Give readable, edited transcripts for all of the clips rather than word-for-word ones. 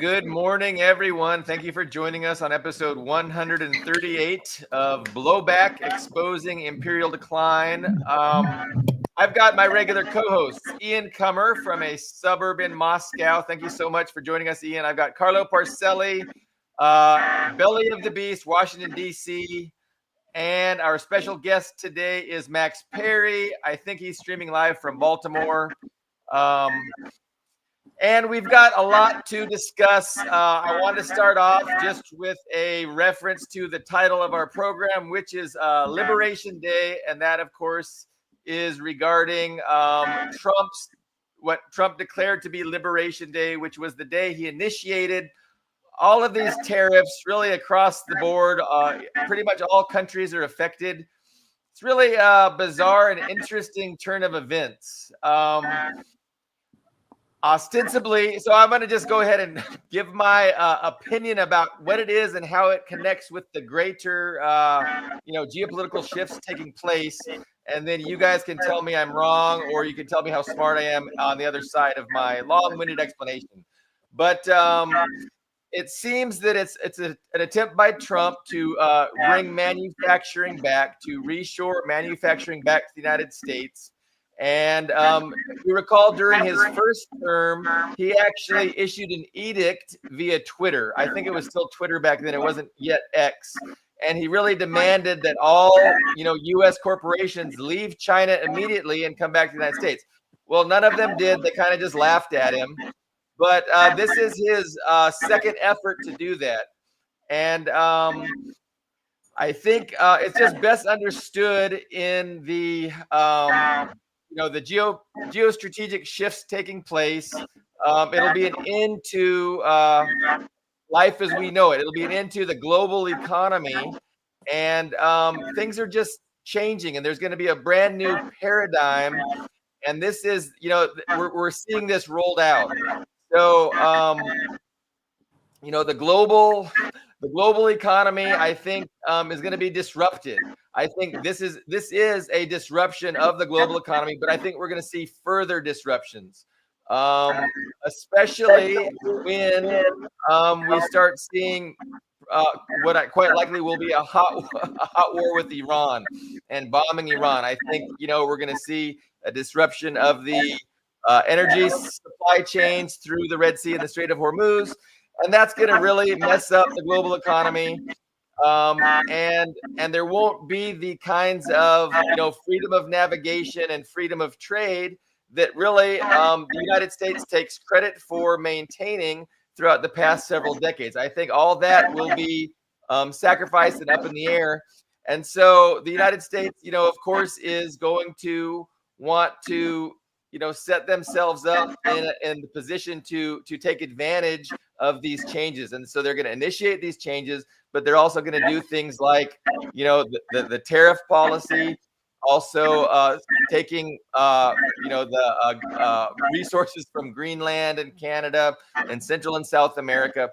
Good morning, everyone. Thank you for joining us on episode 138 of Blowback, Exposing Imperial Decline. I've got my regular co-hosts, Ian Cummer from a suburb in Moscow. Thank you so much for joining us, Ian. I've got Carlo Parcelli, Belly of the Beast, Washington, D.C., and our special guest today is Max Parry. I think he's streaming live from Baltimore. And we've got a lot to discuss. I want to start off just with a reference to the title of our program, which is Liberation Day. And that, of course, is regarding what Trump declared to be Liberation Day, which was the day he initiated all of these tariffs really across the board. Pretty much all countries are affected. It's really a bizarre and interesting turn of events. Ostensibly, so I'm going to just go ahead and give my opinion about what it is and how it connects with the greater, geopolitical shifts taking place. And then you guys can tell me I'm wrong, or you can tell me how smart I am on the other side of my long-winded explanation. But it seems that it's an attempt by Trump to bring manufacturing back, to reshore manufacturing back to the United States. And if you recall, during his first term, he actually issued an edict via Twitter. I think it was still Twitter back then. It wasn't yet X. And he really demanded that all, U.S. corporations leave China immediately and come back to the United States. Well, none of them did. They kind of just laughed at him. But this is his second effort to do that. And I think it's just best understood in the the geostrategic shifts taking place. It'll be an end to life as we know it. It'll be an end to the global economy, and things are just changing. And there's going to be a brand new paradigm. And this is, we're seeing this rolled out. So, the global economy, I think, is going to be disrupted. I think this is a disruption of the global economy, but I think we're going to see further disruptions, especially when we start seeing what quite likely will be a hot war with Iran and bombing Iran. I think we're going to see a disruption of the energy supply chains through the Red Sea and the Strait of Hormuz. And that's going to really mess up the global economy. And there won't be the kinds of, freedom of navigation and freedom of trade that really the United States takes credit for maintaining throughout the past several decades. I think all that will be sacrificed and up in the air. And so the United States, of course, is going to want to set themselves up in the position to take advantage of these changes. And so they're going to initiate these changes, but they're also going to do things like, the tariff policy, also taking, the resources from Greenland and Canada and Central and South America.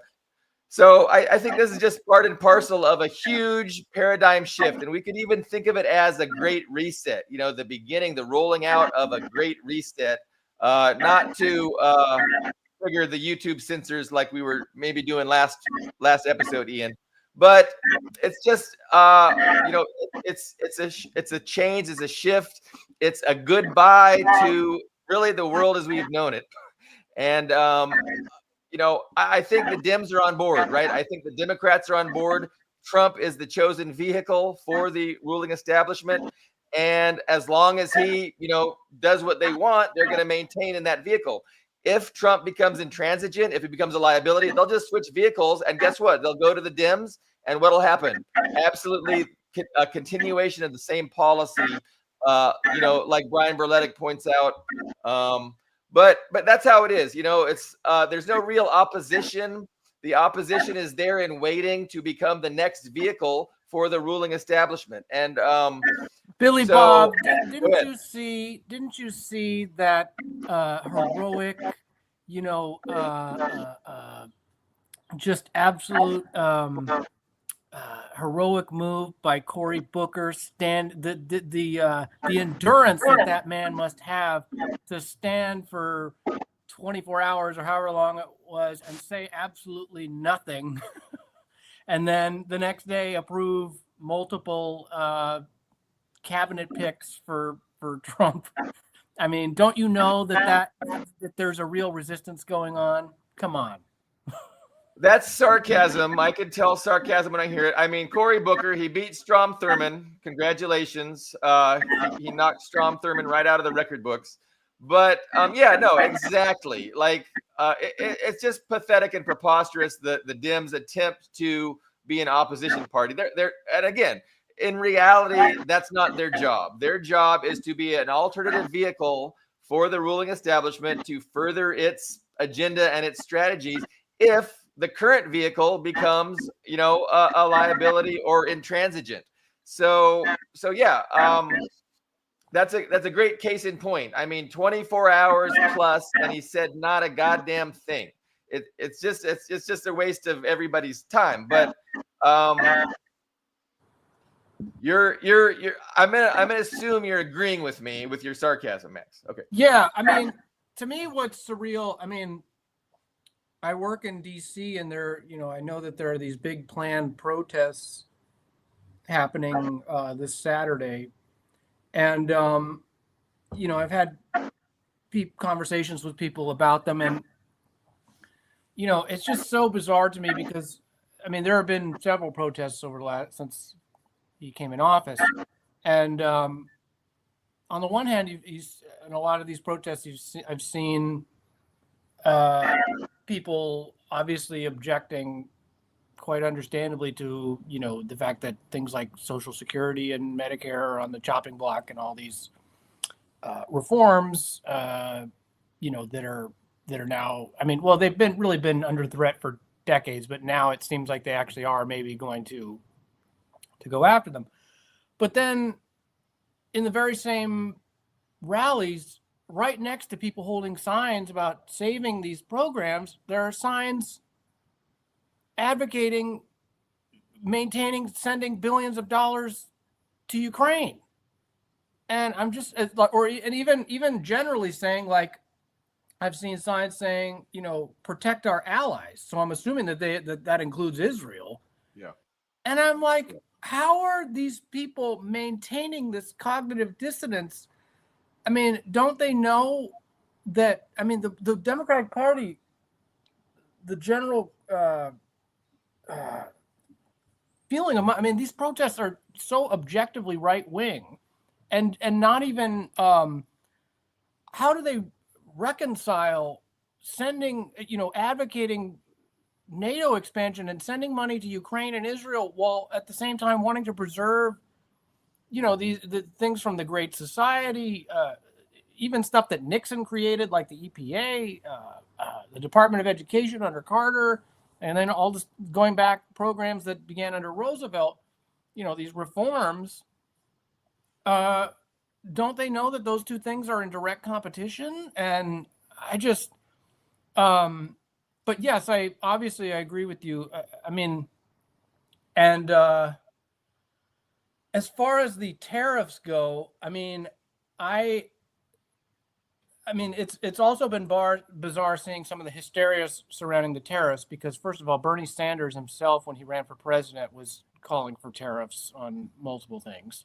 So I think this is just part and parcel of a huge paradigm shift. And we could even think of it as a great reset, the beginning, the rolling out of a great reset, not to trigger the YouTube censors like we were maybe doing last episode, Ian. But it's just, it's a change, it's a shift. It's a goodbye to really the world as we've known it. And, I think the Dems are on board, right? I think the Democrats are on board. Trump is the chosen vehicle for the ruling establishment. And as long as he, does what they want, they're going to maintain in that vehicle. If Trump becomes intransigent, if he becomes a liability, they'll just switch vehicles. And guess what? They'll go to the Dems. And what'll happen? Absolutely a continuation of the same policy, like Brian Berletic points out. But that's how it is. It's there's no real opposition. The opposition is there and waiting to become the next vehicle for the ruling establishment. And Billy Bob, didn't you see that heroic, just absolute heroic move by Cory Booker? The endurance that man must have to stand for 24 hours or however long it was and say absolutely nothing, and then the next day approve multiple cabinet picks for Trump. I mean, don't you know that there's a real resistance going on? Come on. That's sarcasm. I can tell sarcasm when I hear it. I mean, Cory Booker, he beat Strom Thurmond. Congratulations. He knocked Strom Thurmond right out of the record books. But yeah, no, exactly. Like it's just pathetic and preposterous that the Dems attempt to be an opposition party. They're and again, in reality, that's not their job. Their job is to be an alternative vehicle for the ruling establishment to further its agenda and its strategies if the current vehicle becomes, a liability or intransigent. So yeah, that's a great case in point. I mean, 24 hours plus, and he said not a goddamn thing. It's just a waste of everybody's time. But you're I'm gonna assume you're agreeing with me with your sarcasm, Max. Okay. Yeah, I mean, to me, what's surreal, I mean, I work in DC, and I know that there are these big planned protests happening this Saturday. And, I've had conversations with people about them. And, it's just so bizarre to me because, I mean, there have been several protests since he came in office. And on the one hand, in a lot of these protests, I've seen people obviously objecting quite understandably to, the fact that things like Social Security and Medicare are on the chopping block and all these reforms, that are now, I mean, well, they've really been under threat for decades, but now it seems like they actually are maybe going to go after them. But then in the very same rallies, right next to people holding signs about saving these programs, there are signs advocating sending billions of dollars to Ukraine. And I'm just, and even generally saying, like, I've seen signs saying, protect our allies. So I'm assuming that includes Israel. Yeah. And I'm like, how are these people maintaining this cognitive dissonance? I mean, don't they know that, I mean, the Democratic Party, the general feeling of, I mean, these protests are so objectively right wing, and not even, how do they reconcile sending, advocating NATO expansion and sending money to Ukraine and Israel while at the same time wanting to preserve, the things from the Great Society, even stuff that Nixon created, like the EPA, the Department of Education under Carter, and then all this going back programs that began under Roosevelt, these reforms. Don't they know that those two things are in direct competition? And I just, but yes, I agree with you. I mean, and as far as the tariffs go, I mean, it's also been bizarre seeing some of the hysteria surrounding the tariffs, because first of all, Bernie Sanders himself, when he ran for president, was calling for tariffs on multiple things.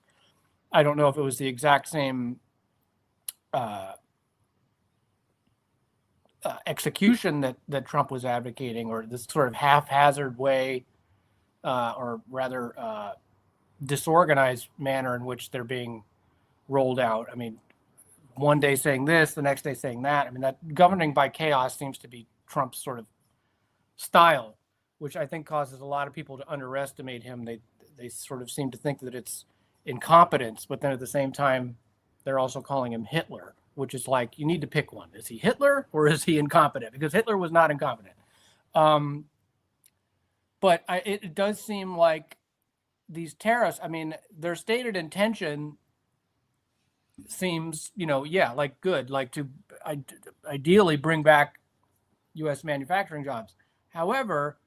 I don't know if it was the exact same execution that Trump was advocating, or this sort of haphazard way, or rather disorganized manner in which they're being rolled out. I mean, one day saying this, the next day saying that. I mean, that governing by chaos seems to be Trump's sort of style, which I think causes a lot of people to underestimate him. They sort of seem to think that it's incompetence, but then at the same time, they're also calling him Hitler, which is like, you need to pick one. Is he Hitler or is he incompetent? Because Hitler was not incompetent. But it does seem like these tariffs, I mean, their stated intention seems, like good, like to ideally bring back U.S. manufacturing jobs. However,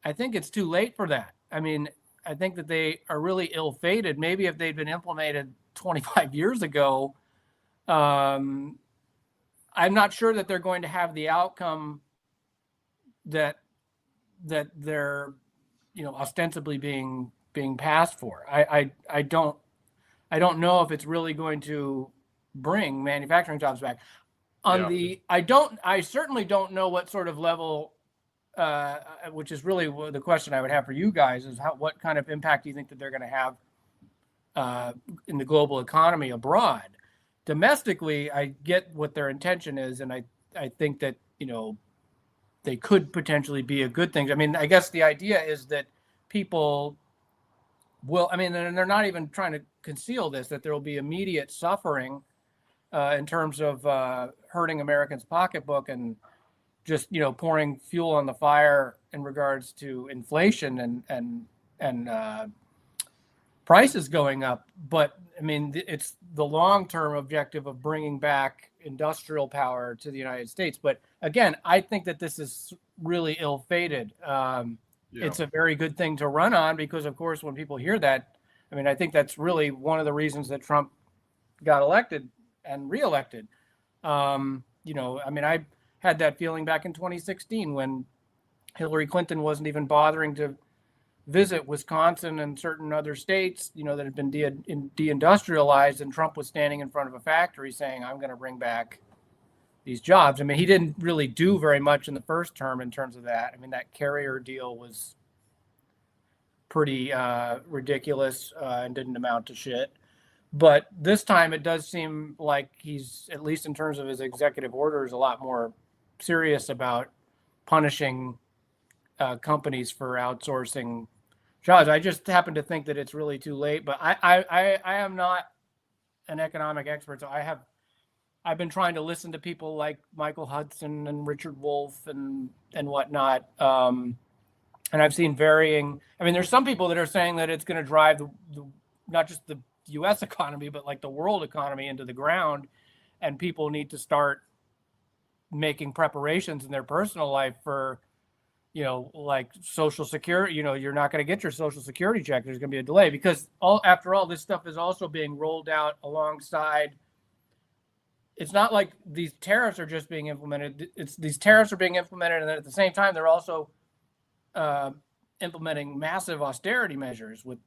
I think it's too late for that. I mean, I think that they are really ill-fated. Maybe if they'd been implemented 25 years ago, I I'm not sure that they're going to have the outcome that they're, ostensibly being passed for. I don't know if it's really going to bring manufacturing jobs back. I certainly don't know what sort of level, which is really the question I would have for you guys, is what kind of impact do you think that they're going to have in the global economy abroad? Domestically, I get what their intention is, and I think that, they could potentially be a good thing. I mean, I guess the idea is that people will, and they're not even trying to conceal this, that there will be immediate suffering in terms of hurting Americans' pocketbook and just, pouring fuel on the fire in regards to inflation and prices going up. But I mean, it's the long-term objective of bringing back industrial power to the United States. But again, I think that this is really ill-fated. It's a very good thing to run on because, of course, when people hear that, I think that's really one of the reasons that Trump got elected and reelected. I had that feeling back in 2016 when Hillary Clinton wasn't even bothering to visit Wisconsin and certain other states, that had been deindustrialized, and Trump was standing in front of a factory saying, I'm going to bring back these jobs. He didn't really do very much in the first term in terms of that. That carrier deal was pretty ridiculous and didn't amount to shit. But this time it does seem like he's, at least in terms of his executive orders, a lot more serious about punishing companies for outsourcing jobs. I just happen to think that it's really too late, but I am not an economic expert, so I've been trying to listen to people like Michael Hudson and Richard Wolff and whatnot, and I've seen varying. There's some people that are saying that it's going to drive the not just the U.S. economy, but like the world economy into the ground, and people need to start making preparations in their personal life for, like Social Security. You're not going to get your Social Security check. There's going to be a delay because after all, this stuff is also being rolled out alongside. It's not like these tariffs are just being implemented. These tariffs are being implemented, and then at the same time, they're also implementing massive austerity measures with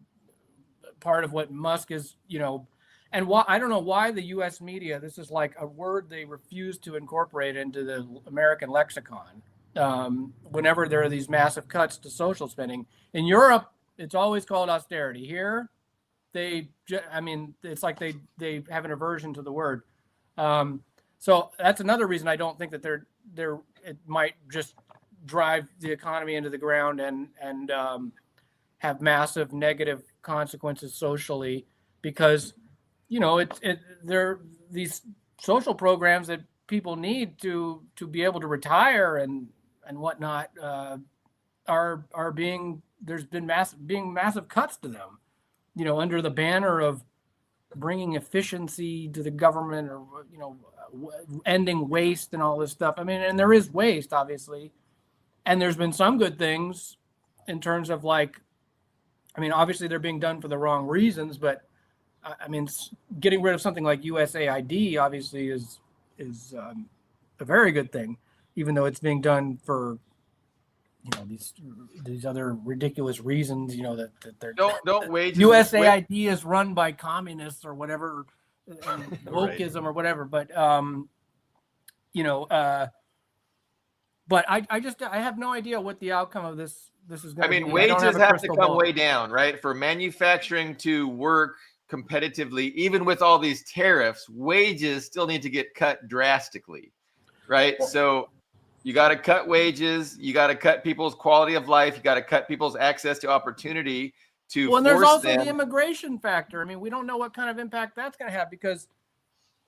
part of what Musk is, and why, I don't know why the U.S. media, this is like a word they refuse to incorporate into the American lexicon. Whenever there are these massive cuts to social spending in Europe, it's always called austerity. Here, it's like they have an aversion to the word. So that's another reason I don't think that it might just drive the economy into the ground and have massive negative consequences socially, because they're these social programs that people need to be able to retire and whatnot are being, there's been massive cuts to them, under the banner of bringing efficiency to the government, or ending waste and all this stuff. And there is waste, obviously, and there's been some good things in terms of like, obviously they're being done for the wrong reasons, but getting rid of something like USAID obviously is a very good thing, even though it's being done for these other ridiculous reasons. That they're don't wage USAID is run by communists or whatever, wokeism or whatever. But but I have no idea what the outcome of this is going to be. Wages have to come way down, right? For manufacturing to work competitively, even with all these tariffs, wages still need to get cut drastically, right? So you got to cut wages, you got to cut people's quality of life, you got to cut people's access to opportunity to and there's also the immigration factor. We don't know what kind of impact that's going to have, because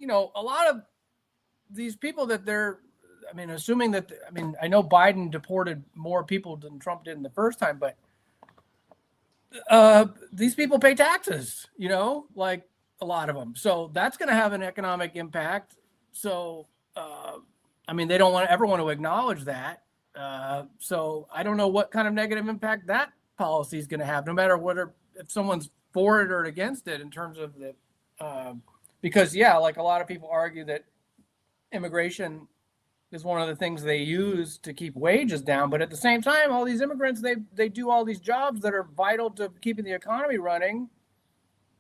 a lot of these people that they're, assuming that, I know Biden deported more people than Trump did in the first time, but these people pay taxes, like a lot of them. So that's going to have an economic impact. So, they don't ever want to acknowledge that. So I don't know what kind of negative impact that policy is going to have, no matter if someone's for it or against it, in terms of the, because like a lot of people argue that immigration is one of the things they use to keep wages down. But at the same time, all these immigrants, they do all these jobs that are vital to keeping the economy running.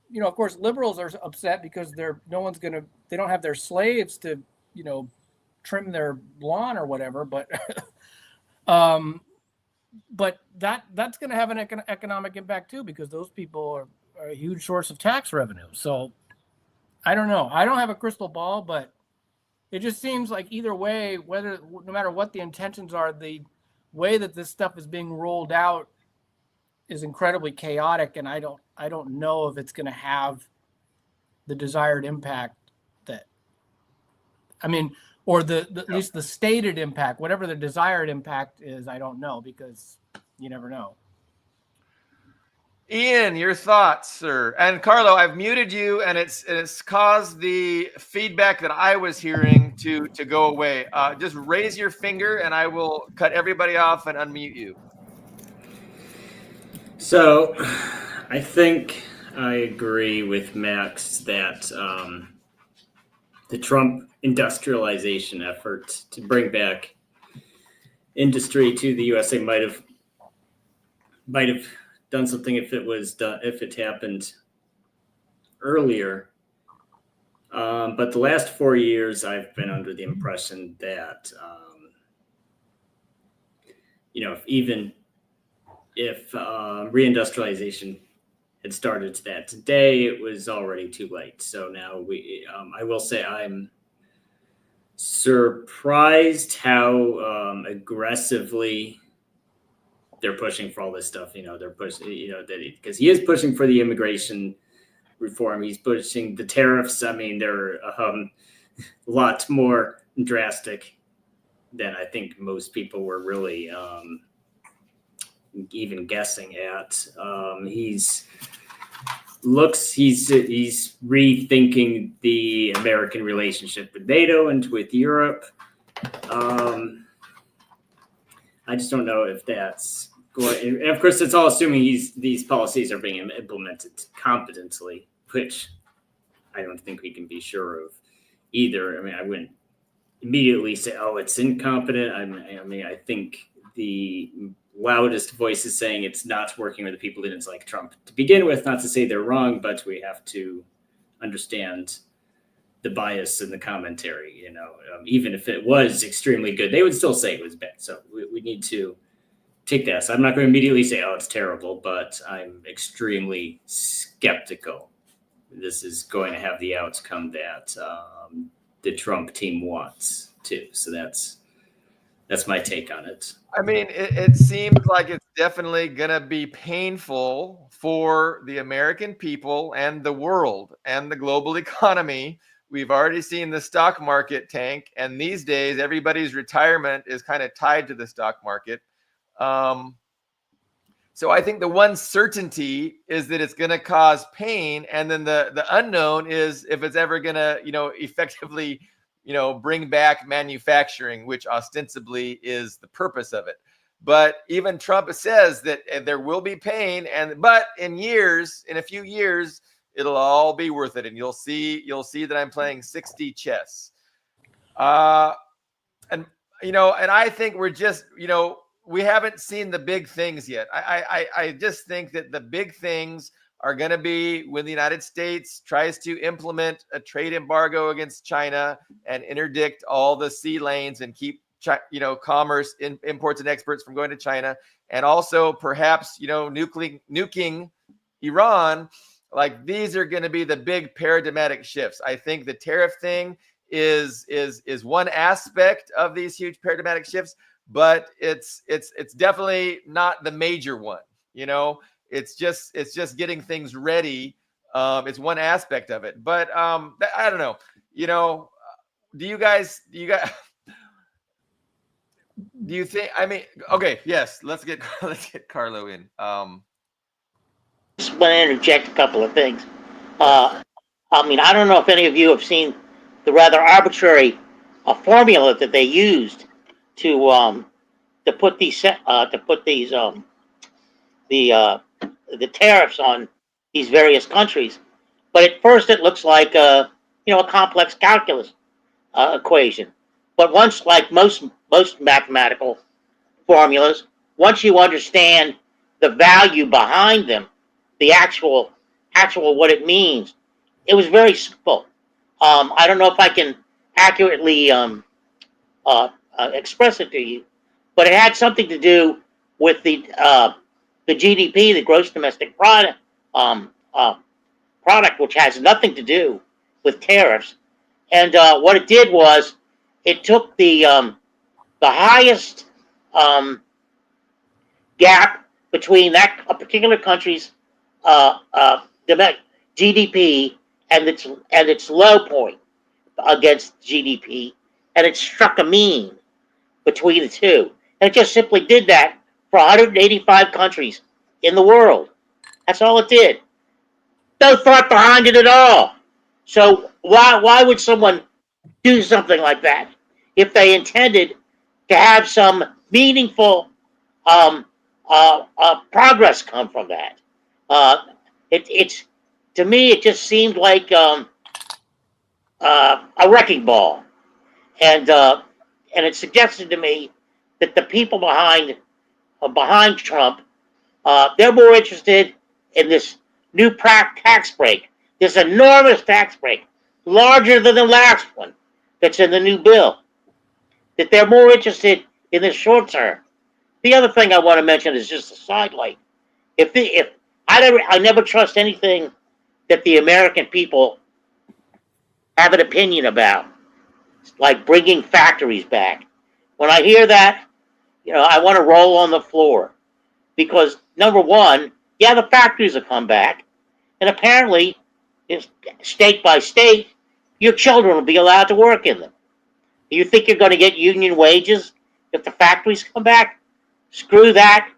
You know, of course, liberals are upset because they don't have their slaves to, you know, trim their lawn or whatever. But that's going to have an economic impact too, because those people are a huge source of tax revenue. So I don't know. I don't have a crystal ball, but it just seems like either way, no matter what the intentions are, the way that this stuff is being rolled out is incredibly chaotic, and I don't know if it's going to have the desired impact or at least the stated impact, whatever the desired impact is. I don't know, because you never know. Ian, your thoughts, sir. And Carlo, I've muted you, and it's caused the feedback that I was hearing to go away. Just raise your finger, and I will cut everybody off and unmute you. So, I think I agree with Max that the Trump industrialization effort to bring back industry to the USA might have done something if it happened earlier. But the last 4 years, I've been under the impression that, if reindustrialization had started to that today, it was already too late. So now I will say I'm surprised how aggressively they're pushing for all this stuff. They're pushing, because he is pushing for the immigration reform. He's pushing the tariffs. I mean, they're a lot more drastic than I think most people were really even guessing at. He's rethinking the American relationship with NATO and with Europe. I just don't know if that's going. And of course, it's all assuming these policies are being implemented competently, which I don't think we can be sure of either. I mean, I wouldn't immediately say, "Oh, it's incompetent." I think the loudest voice is saying it's not working with the people who didn't like Trump to begin with. Not to say they're wrong, but we have to understand the bias in the commentary. Even if it was extremely good, they would still say it was bad. So we need to take that. So I'm not going to immediately say, "Oh, it's terrible," but I'm extremely skeptical this is going to have the outcome that the Trump team wants to. So that's my take on it. I mean, it seems like it's definitely going to be painful for the American people and the world and the global economy. We've already seen the stock market tank, and these days everybody's retirement is kind of tied to the stock market. So I think the one certainty is that it's going to cause pain, and then the unknown is if it's ever going to, effectively, bring back manufacturing, which ostensibly is the purpose of it. But even Trump says that there will be pain, but in a few years, it'll all be worth it, and you'll see that I'm playing 60 chess. And I think we're just, we haven't seen the big things yet. I just think that the big things are going to be when the United States tries to implement a trade embargo against China and interdict all the sea lanes and keep commerce, imports and exports from going to China, and also perhaps nuking Iran. Like, these are going to be the big paradigmatic shifts. I think the tariff thing is one aspect of these huge paradigmatic shifts, but it's definitely not the major one. It's just getting things ready. It's one aspect of it, but I don't know. Do you guys do you think? I mean, okay, yes. Let's get Carlo in. Just want to interject a couple of things. I don't know if any of you have seen the rather arbitrary formula that they used to put these the tariffs on these various countries. But at first, it looks like a complex calculus. equation. But once, like most mathematical formulas, once you understand the value behind them, the actual what it means, it was very simple. I don't know if I can accurately express it to you, but it had something to do with the GDP, the gross domestic product, which has nothing to do with tariffs. And what it did was it took the highest gap between that a particular country's GDP and its low point against GDP, and it struck a mean between the two. And it just simply did that for 185 countries in the world. That's all it did. No thought behind it at all. So why would someone do something like that if they intended to have some meaningful progress come from that? It's to me, it just seemed like a wrecking ball, and it suggested to me that the people behind Trump, they're more interested in this new tax break, this enormous tax break, larger than the last one that's in the new bill. That they're more interested in the short term. The other thing I want to mention is just a sidelight. If I never trust anything that the American people have an opinion about, like bringing factories back. When I hear that, I want to roll on the floor, because number one, yeah, the factories will come back, and apparently, state by state, your children will be allowed to work in them. You think you're going to get union wages if the factories come back? Screw that.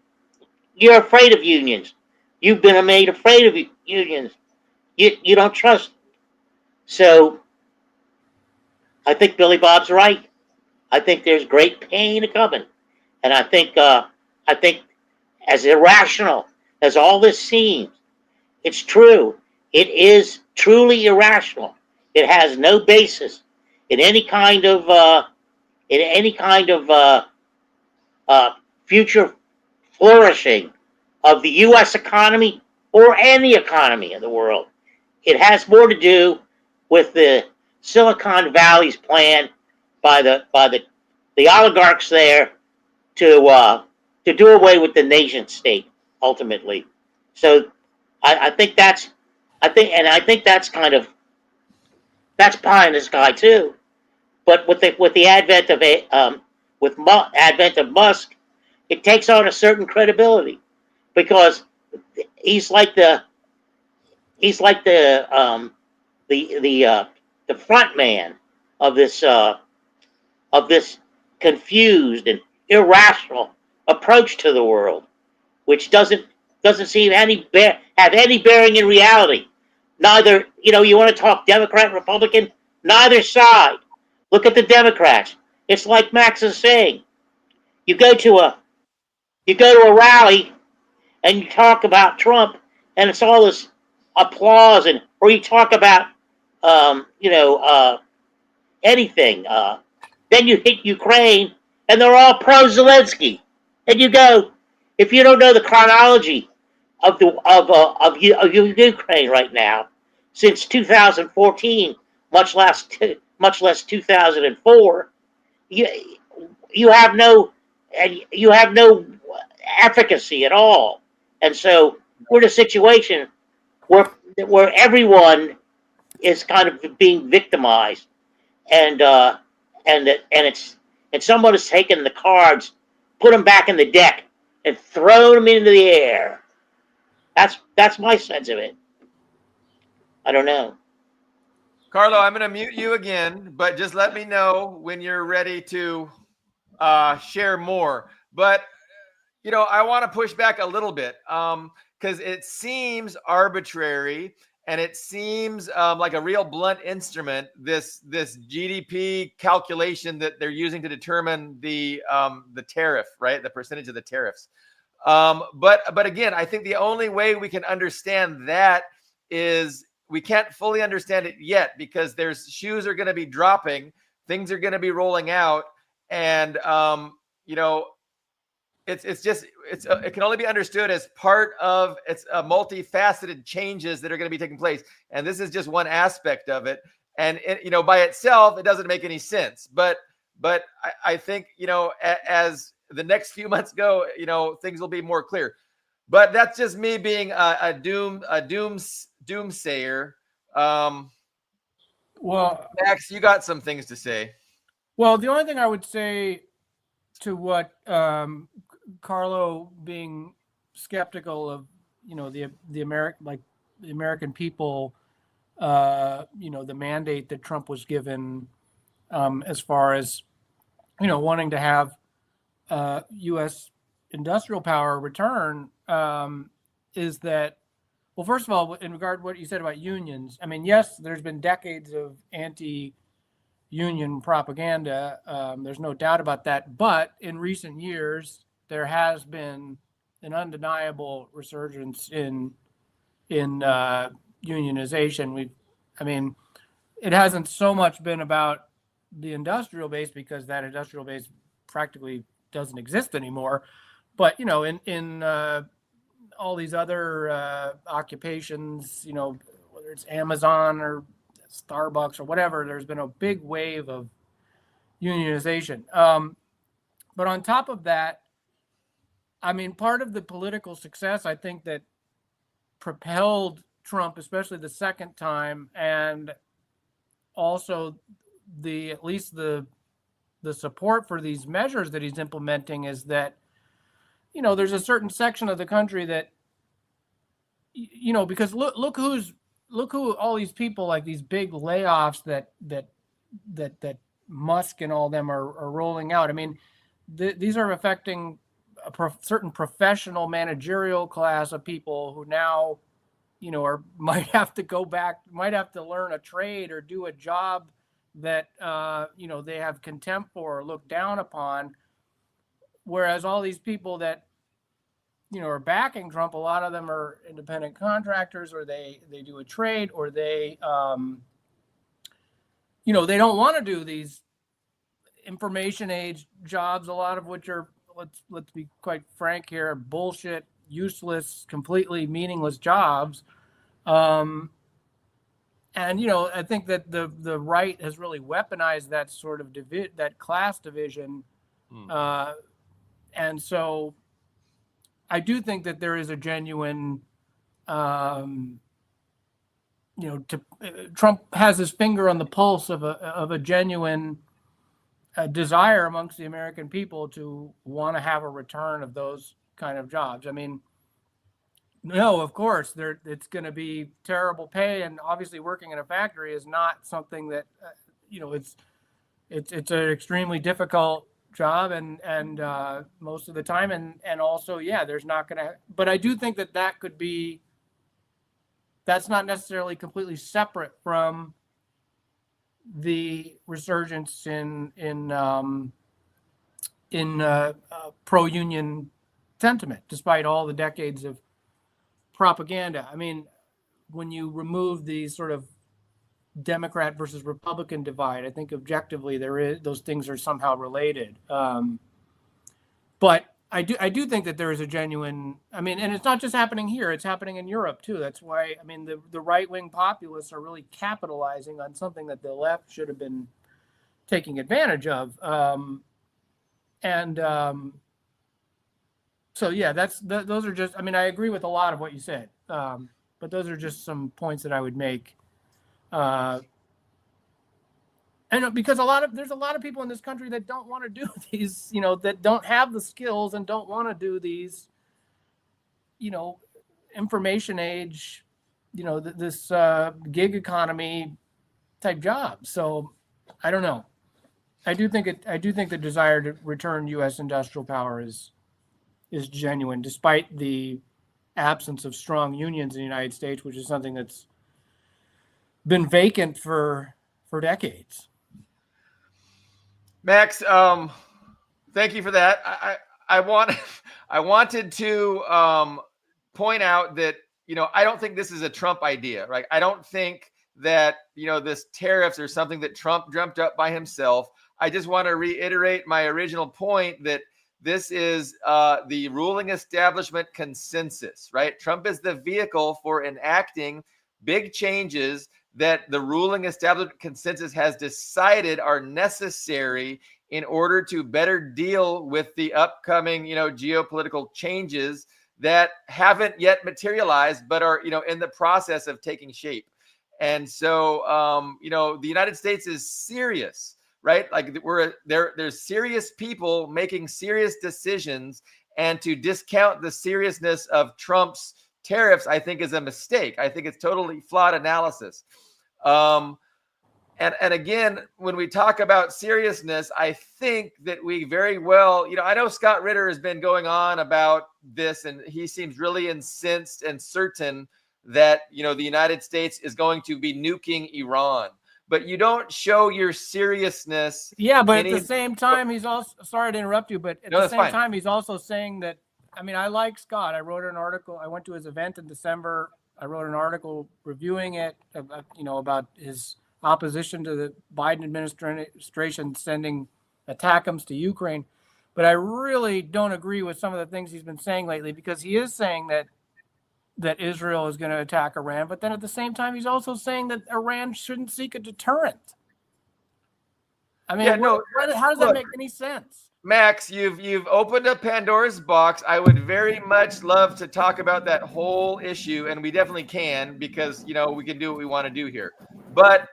You're afraid of unions. You've been made afraid of unions. You don't trust. So I think Billy Bob's right. I think there's great pain coming, and I think as irrational as all this seems, it's true. It is truly irrational. It has no basis in any kind of future flourishing of the U.S. economy or any economy in the world. It has more to do with the Silicon Valley's plan by the oligarchs there to do away with the nation state ultimately. So I think that's kind of that's pie in the sky too. But with the advent of advent of Musk, it takes on a certain credibility, because he's like the front man of this confused and irrational approach to the world, which doesn't seem have any bearing in reality. Neither, you want to talk Democrat, Republican, neither side. Look at the Democrats. It's like Max is saying. You go to a rally and you talk about Trump, and it's all this applause, or you talk about anything. Then you hit Ukraine, and they're all pro-Zelensky. And you go, if you don't know the chronology of Ukraine right now, since 2014, much less 2004, you have no efficacy at all. And so we're in a situation where everyone is kind of being victimized, and someone has taken the cards, put them back in the deck, and thrown them into the air. That's my sense of it. I don't know. Carlo, I'm going to mute you again, but just let me know when you're ready to share more. But I want to push back a little bit because it seems arbitrary, and it seems like a real blunt instrument, this GDP calculation that they're using to determine the tariff, right? The percentage of the tariffs. But again, I think the only way we can understand that is we can't fully understand it yet, because shoes are going to be dropping things are going to be rolling out, and it can only be understood as part of it's a multifaceted changes that are going to be taking place, and this is just one aspect of it. And by itself, it doesn't make any sense. But I think as the next few months go, things will be more clear. But that's just me being a doomsayer. Well, Max, you got some things to say. Well, the only thing I would say to what Carlo being skeptical of, the American people, the mandate that Trump was given, as far as, wanting to have U.S. industrial power return, is that, well, first of all, in regard to what you said about unions, I mean, yes, there's been decades of anti-union propaganda. There's no doubt about that. But in recent years, there has been an undeniable resurgence in unionization. It hasn't so much been about the industrial base, because that industrial base practically doesn't exist anymore. But in all these other occupations, whether it's Amazon or Starbucks or whatever, there's been a big wave of unionization. But on top of that, part of the political success, I think, that propelled Trump, especially the second time, and also at least the support for these measures that he's implementing, is that there's a certain section of the country that because look who all these people, like these big layoffs that Musk and all them are rolling out. These are affecting a certain professional managerial class of people who now might have to learn a trade or do a job that they have contempt for or look down upon. Whereas all these people that are backing Trump, a lot of them are independent contractors, or they do a trade, or they don't want to do these information age jobs, a lot of which are, let's be quite frank here, bullshit, useless, completely meaningless jobs. And I think that the right has really weaponized that sort of that class division. And so I do think that there is a genuine, Trump has his finger on the pulse of a genuine desire amongst the American people to want to have a return of those kind of jobs. No, of course, it's going to be terrible pay, and obviously working in a factory is not something that, it's an extremely difficult job, and most of the time, and also, there's not going to, but I do think that could be, that's not necessarily completely separate from the resurgence in pro-union sentiment, despite all the decades of propaganda. When you remove the sort of Democrat versus Republican divide, I think objectively those things are somehow related. But I do think that there is a genuine, and it's not just happening here, it's happening in Europe too. That's why, the right-wing populists are really capitalizing on something that the left should have been taking advantage of. So those are just, I agree with a lot of what you said. But those are just some points that I would make. And because there's a lot of people in this country that don't want to do these, that don't have the skills and don't want to do these, information age, this gig economy type jobs. So I don't know. I do think the desire to return U.S. industrial power is genuine, despite the absence of strong unions in the United States, which is something that's been vacant for decades. Max, thank you for that. I wanted to point out that I don't think this is a Trump idea, right? I don't think that, this tariffs are something that Trump dreamt up by himself. I just want to reiterate my original point that this is the ruling establishment consensus, right? Trump is the vehicle for enacting big changes that the ruling establishment consensus has decided are necessary in order to better deal with the upcoming, geopolitical changes that haven't yet materialized, but are, in the process of taking shape. And so, the United States is serious, right? Like there's serious people making serious decisions, and to discount the seriousness of Trump's tariffs, I think, is a mistake. I think it's totally flawed analysis. And again, when we talk about seriousness, I think that we very well, I know Scott Ritter has been going on about this, and he seems really incensed and certain that, the United States is going to be nuking Iran. But you don't show your seriousness. Yeah, but at the same time, he's also, sorry to interrupt you, but at the same time, he's also saying that, I like Scott. I wrote an article. I went to his event in December. I wrote an article reviewing it, about his opposition to the Biden administration sending ATACMS to Ukraine. But I really don't agree with some of the things he's been saying lately, because he is saying that Israel is going to attack Iran. But then at the same time, he's also saying that Iran shouldn't seek a deterrent. How does that make any sense? Max, you've opened up Pandora's box. I would very much love to talk about that whole issue, and we definitely can, because we can do what we want to do here. But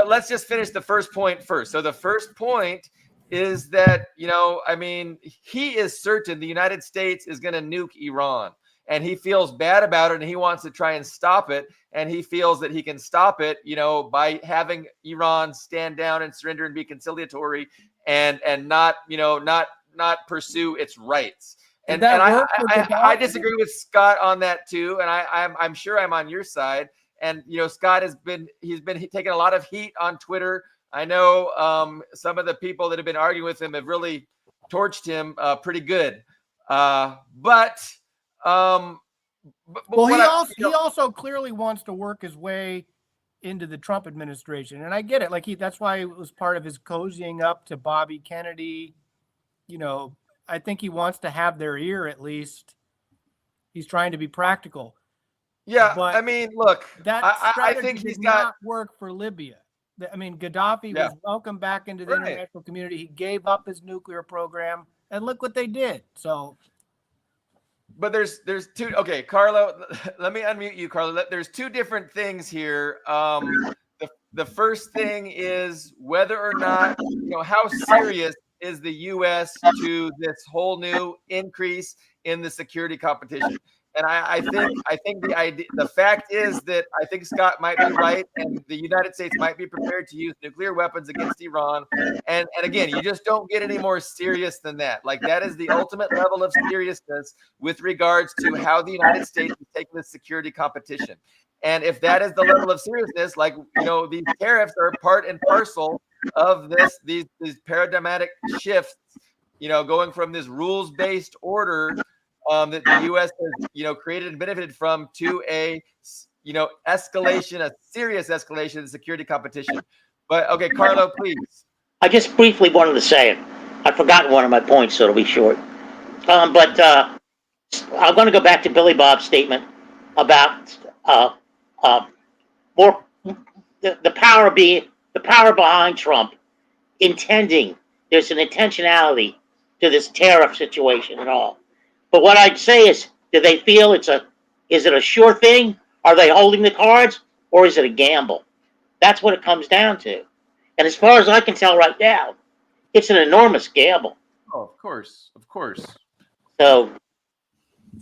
let's just finish the first point first. So the first point is that he is certain the United States is going to nuke Iran, and he feels bad about it, and he wants to try and stop it. And he feels that he can stop it, by having Iran stand down and surrender and be conciliatory, and not pursue its rights. And I disagree with Scott on that too. And I'm sure I'm on your side. And Scott he's been taking a lot of heat on Twitter. I know some of the people that have been arguing with him have really torched him pretty good. He also clearly wants to work his way into the Trump administration, and I get it. Like that's why it was part of his cozying up to Bobby Kennedy. I think he wants to have their ear at least. He's trying to be practical. Yeah, but look, that I think he's did got not work for Libya. Gaddafi was welcomed back into the international community. He gave up his nuclear program, and look what they did. So. But there's two. Okay, Carlo, let me unmute you, Carlo. There's two different things here. The first thing is whether or not, how serious is the U.S. to this whole new increase in the security competition. And I think the fact is that I think Scott might be right, and the United States might be prepared to use nuclear weapons against Iran. And again, you just don't get any more serious than that. Like, that is the ultimate level of seriousness with regards to how the United States is taking this security competition. And if that is the level of seriousness, like, these tariffs are part and parcel of these paradigmatic shifts, going from this rules-based order that the U.S. has, created and benefited from, to a, escalation, a serious escalation in security competition. But okay, Carlo, please. I just briefly wanted to say it. I've forgotten one of my points, so it'll be short. But I'm going to go back to Billy Bob's statement about more the power behind Trump intending. There's an intentionality to this tariff situation and all. But what I'd say is, do they feel is it a sure thing? Are they holding the cards, or is it a gamble? That's what it comes down to. And as far as I can tell right now, it's an enormous gamble. Oh, of course. So,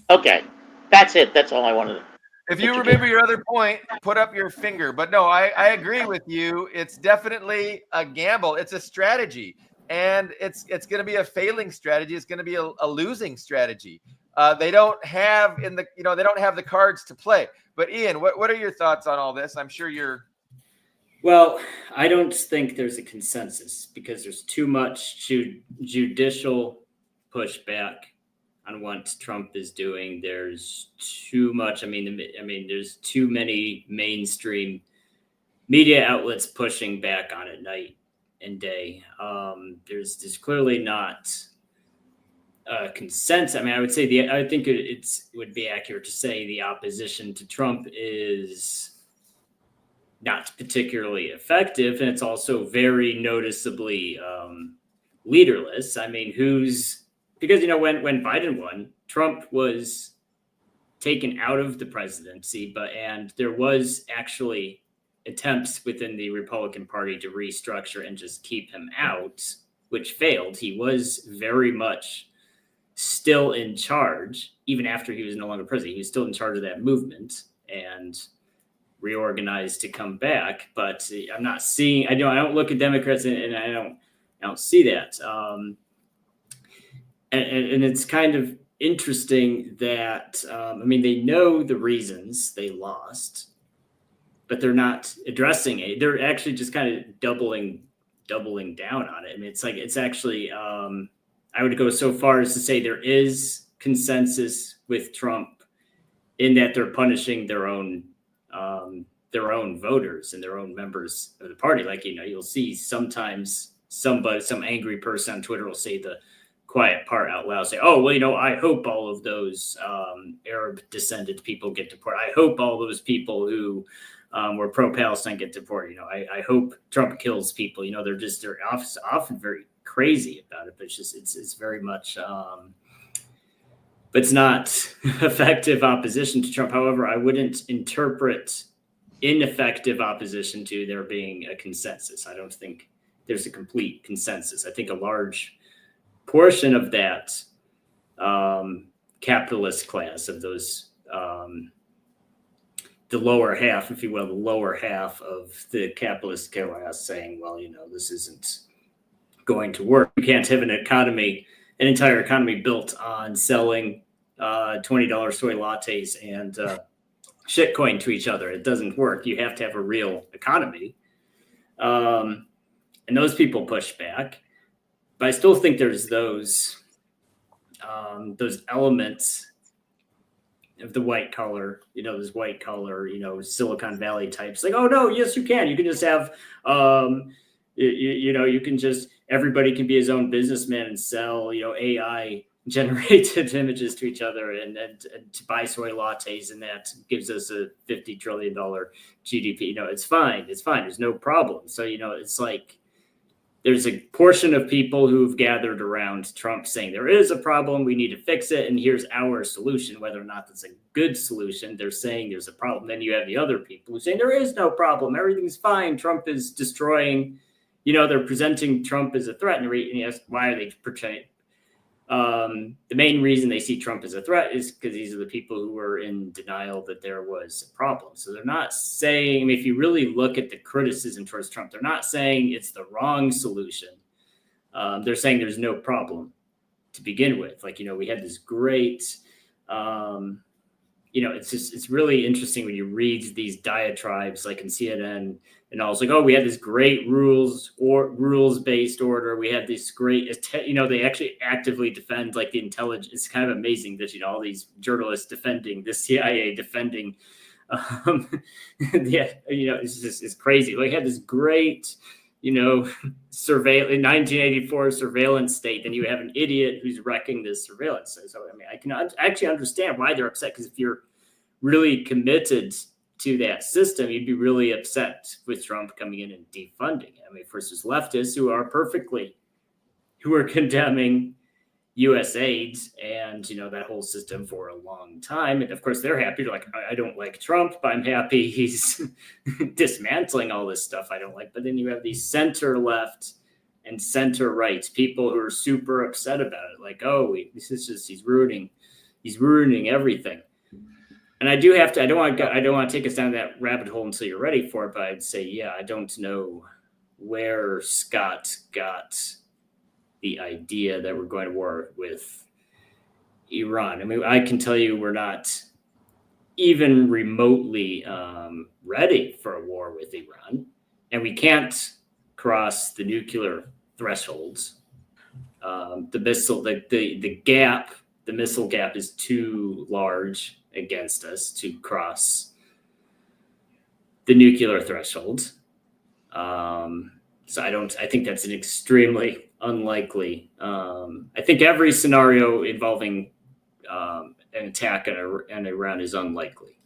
okay, that's it. That's all I wanted to. If you remember your other point, put up your finger. But no, I agree with you. It's definitely a gamble. It's a strategy. And it's going to be a failing strategy. It's going to be a losing strategy. They don't have the cards to play. But Ian, what are your thoughts on all this? I'm sure you're. Well, I don't think there's a consensus because there's too much judicial pushback on what Trump is doing. There's too much. I mean, there's too many mainstream media outlets pushing back on it night and day. There's clearly not consensus. I mean, I would say I think it would be accurate to say the opposition to Trump is not particularly effective, and it's also very noticeably leaderless. I mean, because when Biden won, Trump was taken out of the presidency, and there was actually attempts within the Republican Party to restructure and just keep him out, which failed. He was very much still in charge, even after he was no longer president. He was still in charge of that movement and reorganized to come back. But I'm not seeing. I don't look at Democrats and I don't see that. And it's kind of interesting that they know the reasons they lost, but they're not addressing it. They're actually just kind of doubling down on it. I mean, it's actually I would go so far as to say there is consensus with Trump in that they're punishing their own voters and their own members of the party. Like, you'll see sometimes some angry person on Twitter will say the quiet part out loud, say, oh, well, I hope all of those Arab descended people get deported. I hope all those people who were pro-Palestine get deported. I hope Trump kills people. They're often very crazy about it, but it's very much, but it's not effective opposition to Trump. However, I wouldn't interpret ineffective opposition to there being a consensus. I don't think there's a complete consensus. I think a large portion of that capitalist class of those, the lower half, if you will, the lower half of the capitalist class saying, well, this isn't going to work. You can't have an entire economy built on selling $20 soy lattes and shitcoin to each other. It doesn't work. You have to have a real economy. And those people push back. But I still think there's those elements of the white collar, those white collar, Silicon Valley types. Like, oh no, yes, you can. You can just have, you can just, everybody can be his own businessman and sell, AI generated images to each other and to buy soy lattes, and that gives us a $50 trillion GDP. It's fine. It's fine. There's no problem. So, it's like, there's a portion of people who've gathered around Trump saying there is a problem, we need to fix it, and here's our solution. Whether or not that's a good solution, they're saying there's a problem. Then you have the other people who say there is no problem, everything's fine, Trump is destroying, they're presenting Trump as a threat. And you ask, why are they portraying? The main reason they see Trump as a threat is because these are the people who were in denial that there was a problem. So they're not saying, if you really look at the criticism towards Trump, they're not saying it's the wrong solution. They're saying there's no problem to begin with. Like, we had this great, it's really interesting when you read these diatribes, like in CNN and all. It's like, oh, we had this great rules-based order. We had this great, they actually actively defend like the intelligence. It's kind of amazing that, all these journalists defending the CIA, defending, it's crazy. Like, had this great, surveillance in 1984 surveillance state. Then you have an idiot who's wrecking this surveillance. So, I can actually understand why they're upset, because if you're really committed to that system, you'd be really upset with Trump coming in and defunding it. First, there's leftists who are condemning U.S. aid and, that whole system for a long time. And of course, they're happy. They're like, I don't like Trump, but I'm happy he's dismantling all this stuff I don't like. But then you have these center left and center right people who are super upset about it. Like, oh, he's ruining everything. And I don't want to take us down that rabbit hole until you're ready for it, but I'd say, yeah, I don't know where Scott got the idea that we're going to war with Iran. I can tell you we're not even remotely ready for a war with Iran, and we can't cross the nuclear thresholds. The missile, the gap the missile gap is too large against us to cross the nuclear threshold. So I think that's an extremely unlikely. I think every scenario involving an attack on Iran is unlikely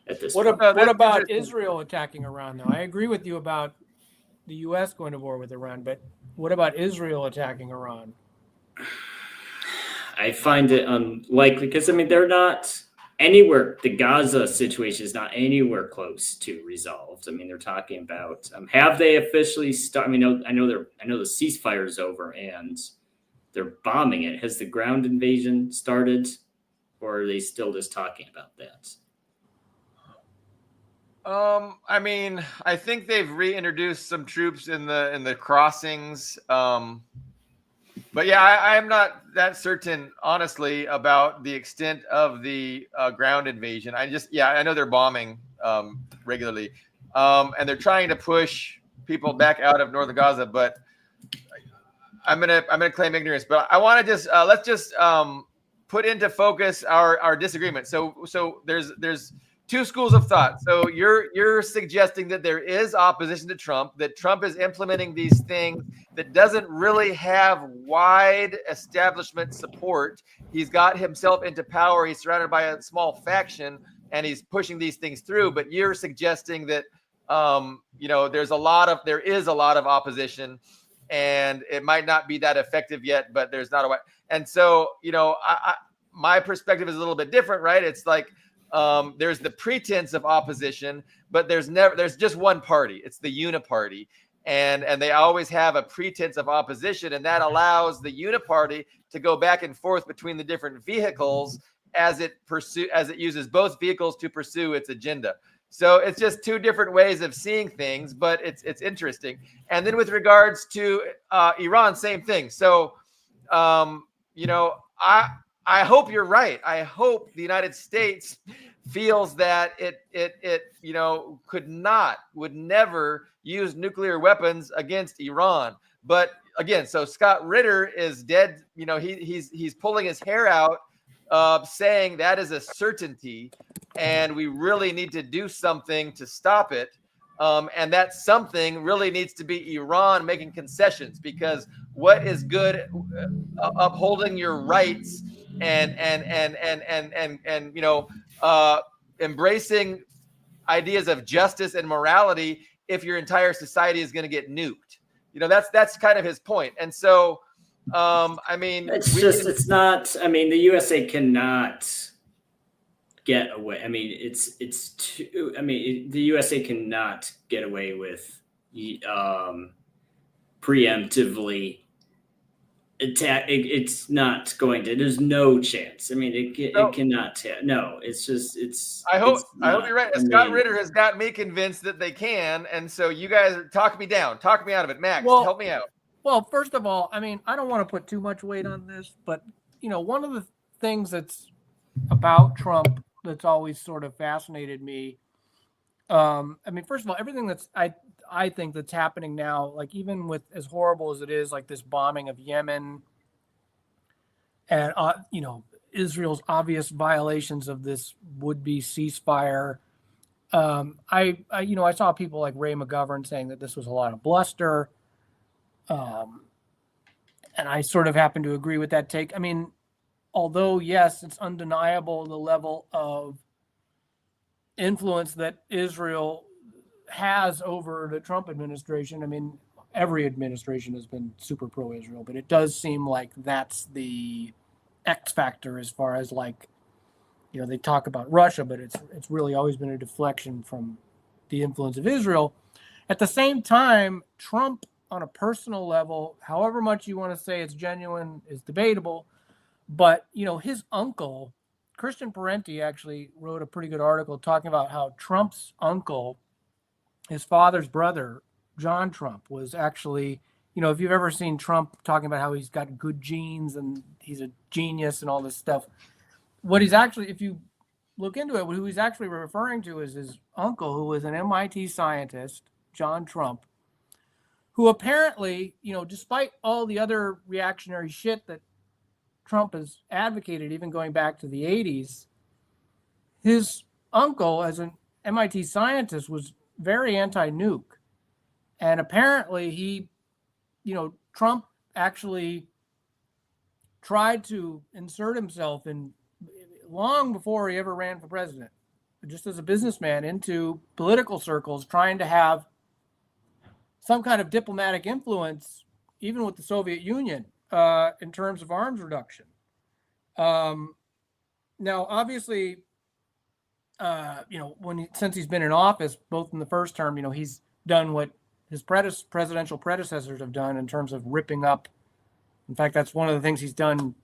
at this point. What about Israel attacking Iran, though? I agree with you about the U.S. going to war with Iran, but what about Israel attacking Iran? I find it unlikely because, I mean, they're not anywhere. The Gaza situation is not anywhere close to resolved. I mean, they're talking about have they officially started? I mean, I know the ceasefire is over and they're bombing it. Has the ground invasion started, or are they still just talking about that? I mean, I think they've reintroduced some troops in the crossings. But yeah, I'm not that certain, honestly, about the extent of the ground invasion. I know they're bombing regularly, and they're trying to push people back out of northern Gaza. But I'm gonna claim ignorance. But I want to just let's just put into focus our disagreement. So there's two schools of thought. So you're suggesting that there is opposition to Trump, that Trump is implementing these things that doesn't really have wide establishment support. He's got himself into power. He's surrounded by a small faction, and he's pushing these things through. But you're suggesting that there is a lot of opposition, and it might not be that effective yet. But there's not a way. And so my perspective is a little bit different, right? It's like there's the pretense of opposition, but there's just one party. It's the uniparty. And they always have a pretense of opposition, and that allows the uniparty to go back and forth between the different vehicles as it uses both vehicles to pursue its agenda. So it's just two different ways of seeing things, but it's interesting. And then with regards to Iran, same thing. So I hope you're right. I hope the United States feels that it would never use nuclear weapons against Iran. But again, so Scott Ritter is dead. He's pulling his hair out, saying that is a certainty, and we really need to do something to stop it. And that something really needs to be Iran making concessions, because what is good upholding your rights and embracing ideas of justice and morality if your entire society is going to get nuked? That's kind of his point. And so the USA cannot get away. I mean, the USA cannot get away with preemptively attack. It's not going to. There's no chance. I mean, it cannot. No, it's just. I hope you're right. Scott Ritter has got me convinced that they can, and so you guys talk me down, talk me out of it. Max, help me out. Well, first of all, I mean, I don't want to put too much weight on this, but one of the things that's about Trump that's always sort of fascinated me. I mean, first of all, everything that's I think that's happening now, like even with as horrible as it is, like this bombing of Yemen and, Israel's obvious violations of this would-be ceasefire. I saw people like Ray McGovern saying that this was a lot of bluster. And I sort of happen to agree with that take. I mean, although, yes, it's undeniable the level of influence that Israel has over the Trump administration. I mean, every administration has been super pro-Israel, but it does seem like that's the X factor as far as they talk about Russia, but it's really always been a deflection from the influence of Israel. At the same time, Trump, on a personal level, however much you want to say it's genuine, is debatable. But, his uncle, Christian Parenti, actually wrote a pretty good article talking about how Trump's uncle, his father's brother, John Trump, was actually, if you've ever seen Trump talking about how he's got good genes and he's a genius and all this stuff, what he's actually, if you look into it, who he's actually referring to is his uncle, who was an MIT scientist, John Trump, who apparently, despite all the other reactionary shit that Trump has advocated, even going back to the 80s, his uncle, as an MIT scientist, was very anti-nuke. And apparently Trump actually tried to insert himself in, long before he ever ran for president, just as a businessman, into political circles, trying to have some kind of diplomatic influence, even with the Soviet Union, in terms of arms reduction. Now, obviously, since he's been in office, both in the first term, he's done what his presidential predecessors have done in terms of ripping up. In fact, that's one of the things he's done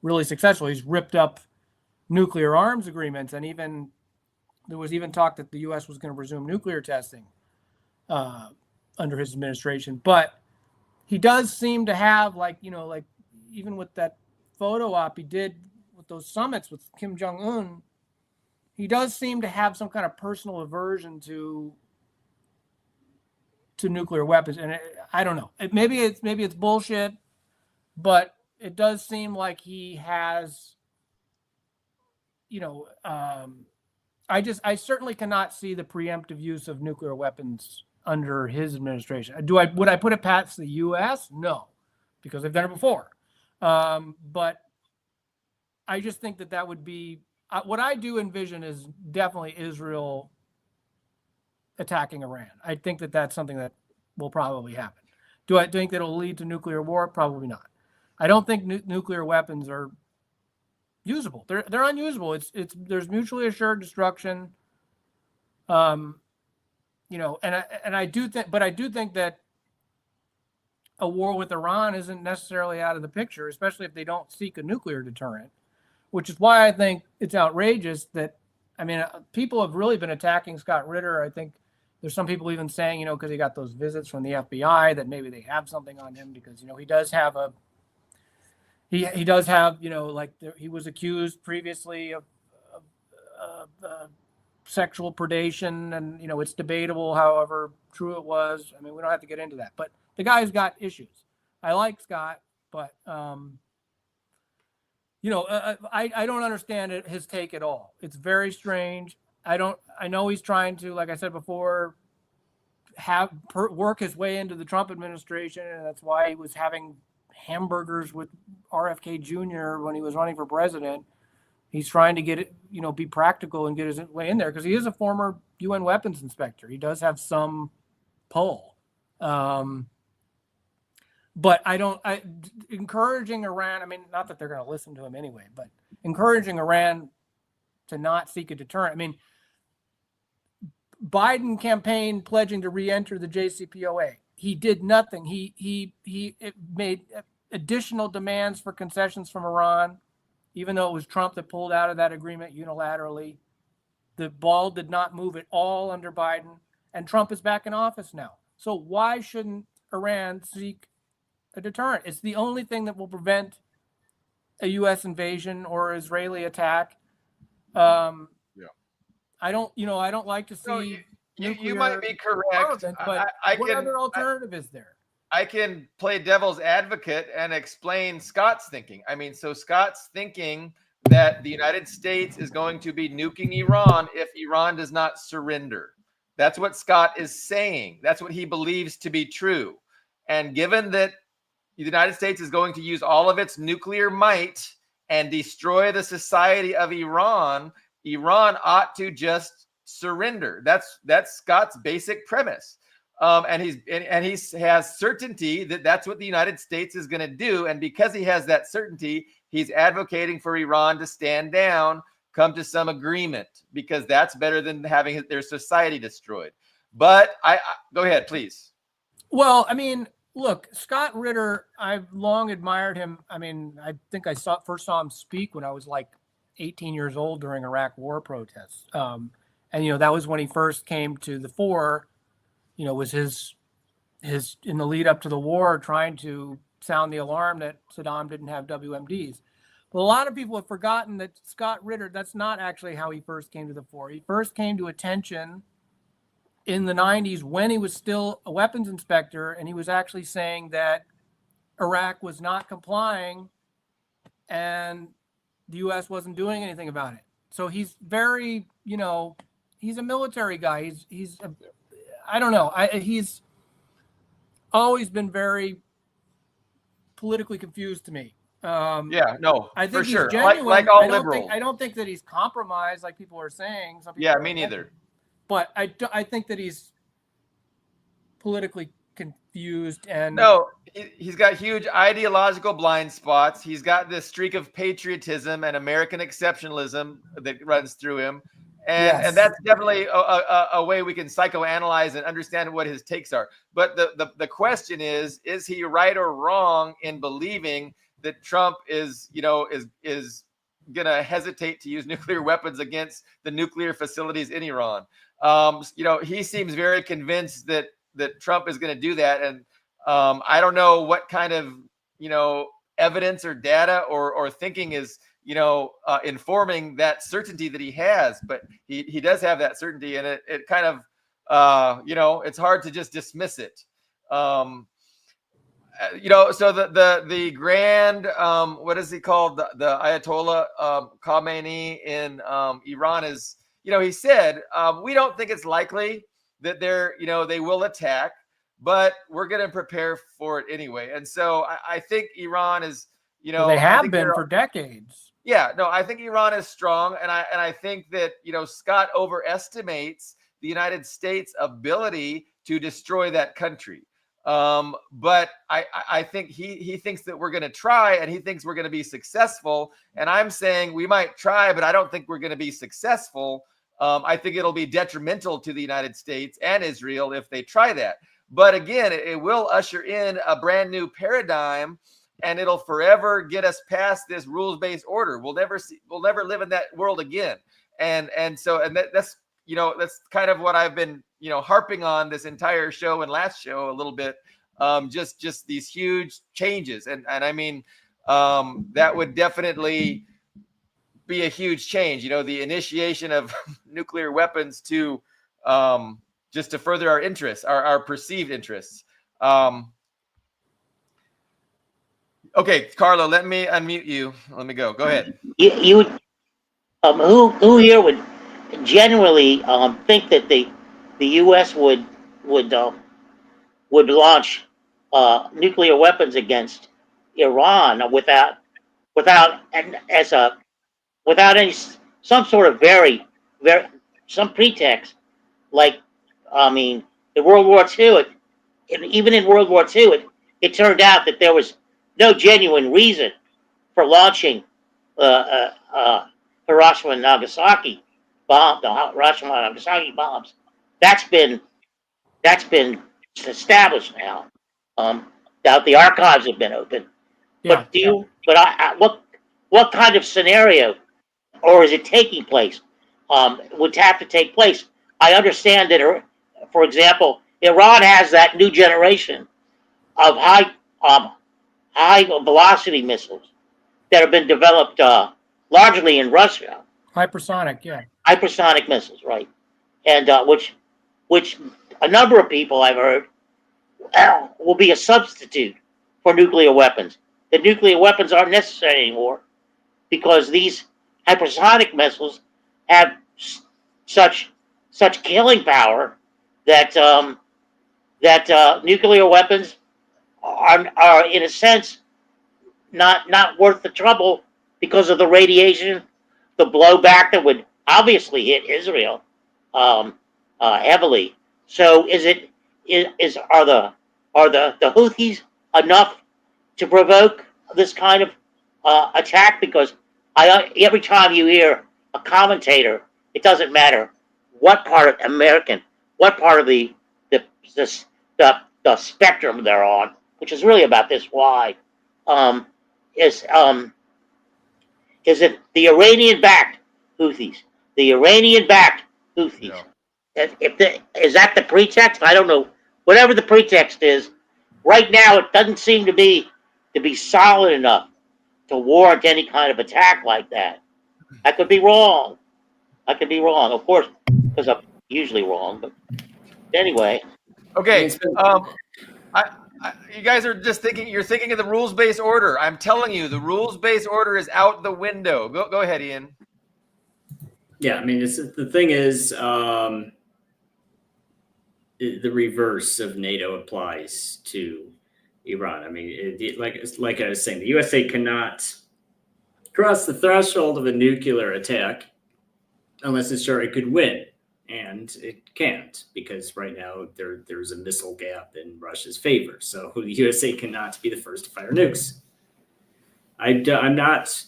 really successfully. He's ripped up nuclear arms agreements, and even there was even talk that the U.S. was going to resume nuclear testing under his administration. But he does seem to have, even with that photo op he did with those summits with Kim Jong-un, he does seem to have some kind of personal aversion to nuclear weapons. And I don't know. Maybe it's bullshit, but it does seem like he has, I certainly cannot see the preemptive use of nuclear weapons under his administration. Would I put it past the U.S.? No, because they've done it before. But I just think that would be what I do envision is definitely Israel attacking Iran. I think that that's something that will probably happen. Do I think that it'll lead to nuclear war? Probably not. I don't think nuclear weapons are usable. They're unusable. There's mutually assured destruction. And I do think that a war with Iran isn't necessarily out of the picture, especially if they don't seek a nuclear deterrent, which is why I think it's outrageous that, people have really been attacking Scott Ritter. I think there's some people even saying, because he got those visits from the FBI, that maybe they have something on him because, he does have he was accused previously of sexual predation, and it's debatable however true it was. We don't have to get into that, but the guy's got issues. I like Scott, but I don't understand his take at all. It's very strange. I know he's trying to, like I said before, work his way into the Trump administration, and that's why he was having hamburgers with RFK Jr. when he was running for president. He's trying to get it, be practical and get his way in there because he is a former UN weapons inspector. He does have some pull. But encouraging Iran, not that they're going to listen to him anyway, but encouraging Iran to not seek a deterrent. Biden campaign pledging to re-enter the JCPOA. He did nothing. He made additional demands for concessions from Iran, even though it was Trump that pulled out of that agreement unilaterally. The ball did not move at all under Biden, and Trump is back in office now. So why shouldn't Iran seek a deterrent? It's the only thing that will prevent a U.S. invasion or Israeli attack. I don't like to see. You might be correct, but what other alternative is there? I can play devil's advocate and explain Scott's thinking. So Scott's thinking that the United States is going to be nuking Iran if Iran does not surrender. That's what Scott is saying. That's what he believes to be true. And given that the United States is going to use all of its nuclear might and destroy the society of Iran, Iran ought to just surrender. That's Scott's basic premise. And he has certainty that that's what the United States is going to do. And because he has that certainty, he's advocating for Iran to stand down, come to some agreement, because that's better than having their society destroyed. But I go ahead, please. Well, look, Scott Ritter, I've long admired him. I think I first saw him speak when I was like 18 years old during Iraq war protests. And, that was when he first came to the fore, was his in the lead up to the war, trying to sound the alarm that Saddam didn't have WMDs. But a lot of people have forgotten that Scott Ritter, that's not actually how he first came to the fore. He first came to attention in the 90s when he was still a weapons inspector, and he was actually saying that Iraq was not complying, and the U.S. wasn't doing anything about it. So he's very, he's a military guy. I don't know. He's always been very politically confused to me. Yeah, no, I think for he's sure. genuine. Like all liberals. I don't think that he's compromised like people are saying. Some people Yeah, are me neither. But I think that he's politically confused and No, he's got huge ideological blind spots. He's got this streak of patriotism and American exceptionalism that runs through him. And, Yes. and that's definitely a way we can psychoanalyze and understand what his takes are. But the question is he right or wrong in believing that Trump is going to hesitate to use nuclear weapons against the nuclear facilities in Iran? He seems very convinced that Trump is going to do that. And I don't know what kind of, evidence or data or thinking is, informing that certainty that he has, but he does have that certainty, and it kind of, it's hard to just dismiss it. So the grand, what is he called? The Ayatollah Khamenei in Iran is, he said, we don't think it's likely that they will attack, but we're going to prepare for it anyway. And so I think Iran is, they have been for decades. Yeah, no, I think Iran is strong, and I think that Scott overestimates the United States' ability to destroy that country. But I think he thinks that we're going to try, and he thinks we're going to be successful. And I'm saying we might try, but I don't think we're going to be successful. I think it'll be detrimental to the United States and Israel if they try that. But again, it will usher in a brand new paradigm, and it'll forever get us past this rules-based order. We'll never live in that world again. And that's kind of what I've been harping on this entire show and last show a little bit. Just these huge changes, and I mean that would definitely be a huge change. The initiation of nuclear weapons to just to further our interests, our perceived interests. Okay, Carlo, let me unmute you. Let me go. Go ahead. You who here would genuinely think that the U.S. would launch nuclear weapons against Iran without any some sort of very some pretext, like in World War II, even in World War II, it turned out that there was no genuine reason for launching Hiroshima and Nagasaki bombs. That's been established now. Now the archives have been open. Yeah. But what kind of scenario, or is it taking place? Would have to take place. I understand that, for example, Iran has that new generation of high velocity missiles that have been developed largely in Russia. Hypersonic, yeah. Hypersonic missiles, right? And which a number of people I've heard will be a substitute for nuclear weapons. The nuclear weapons aren't necessary anymore because these hypersonic missiles have such killing power that nuclear weapons are in a sense not worth the trouble because of the radiation, the blowback that would obviously hit Israel heavily. So are the Houthis enough to provoke this kind of attack? Because every time you hear a commentator, it doesn't matter what part of the spectrum they're on, which is really about this wide, is it the Iranian-backed Houthis? The Iranian-backed Houthis. Yeah. Is that the pretext? I don't know. Whatever the pretext is, right now it doesn't seem to be solid enough to warrant any kind of attack like that. I could be wrong. Of course, because I'm usually wrong. But anyway. Okay. You guys are just you're thinking of the rules-based order. I'm telling you, the rules-based order is out the window. Go ahead, Ian. Yeah, I mean, the thing is, the reverse of NATO applies to Iran. I mean, like I was saying, the USA cannot cross the threshold of a nuclear attack unless it's sure it could win, and it can't because right now there's a missile gap in Russia's favor. So the USA cannot be the first to fire nukes. I'm not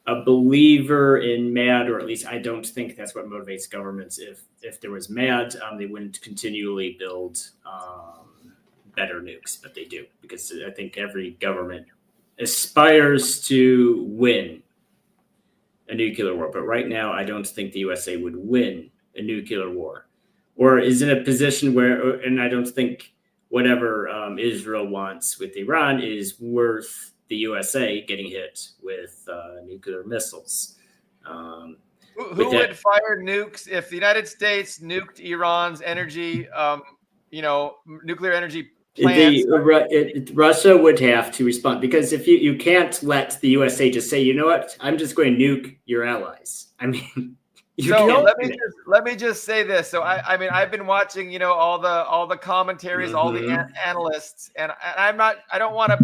a believer in MAD, or at least I don't think that's what motivates governments. If there was MAD, they wouldn't continually build better nukes, but they do, because I think every government aspires to win a nuclear war. But right now, I don't think the USA would win a nuclear war, or is in a position where, and I don't think whatever Israel wants with Iran is worth the USA getting hit with nuclear missiles. Who would fire nukes if the United States nuked Iran's energy, nuclear energy plants? Russia would have to respond, because if you can't let the USA just say, you know what, I'm just going to nuke your allies. I mean, let me just say this. So I mean, I've been watching, all the commentaries, all the analysts, and I don't want to,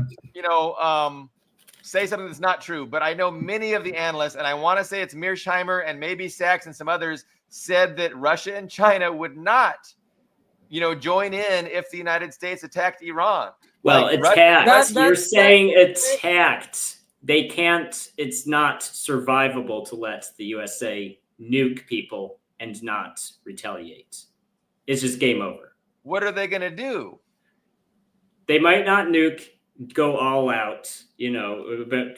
say something that's not true, but I know many of the analysts, and I want to say it's Mearsheimer and maybe Sachs and some others, said that Russia and China would not, join in if the United States attacked Iran. Well, attacked. You're saying attacked. They can't. It's not survivable to let the USA nuke people and not retaliate. It's just game over. What are they going to do? They might not nuke, go all out, but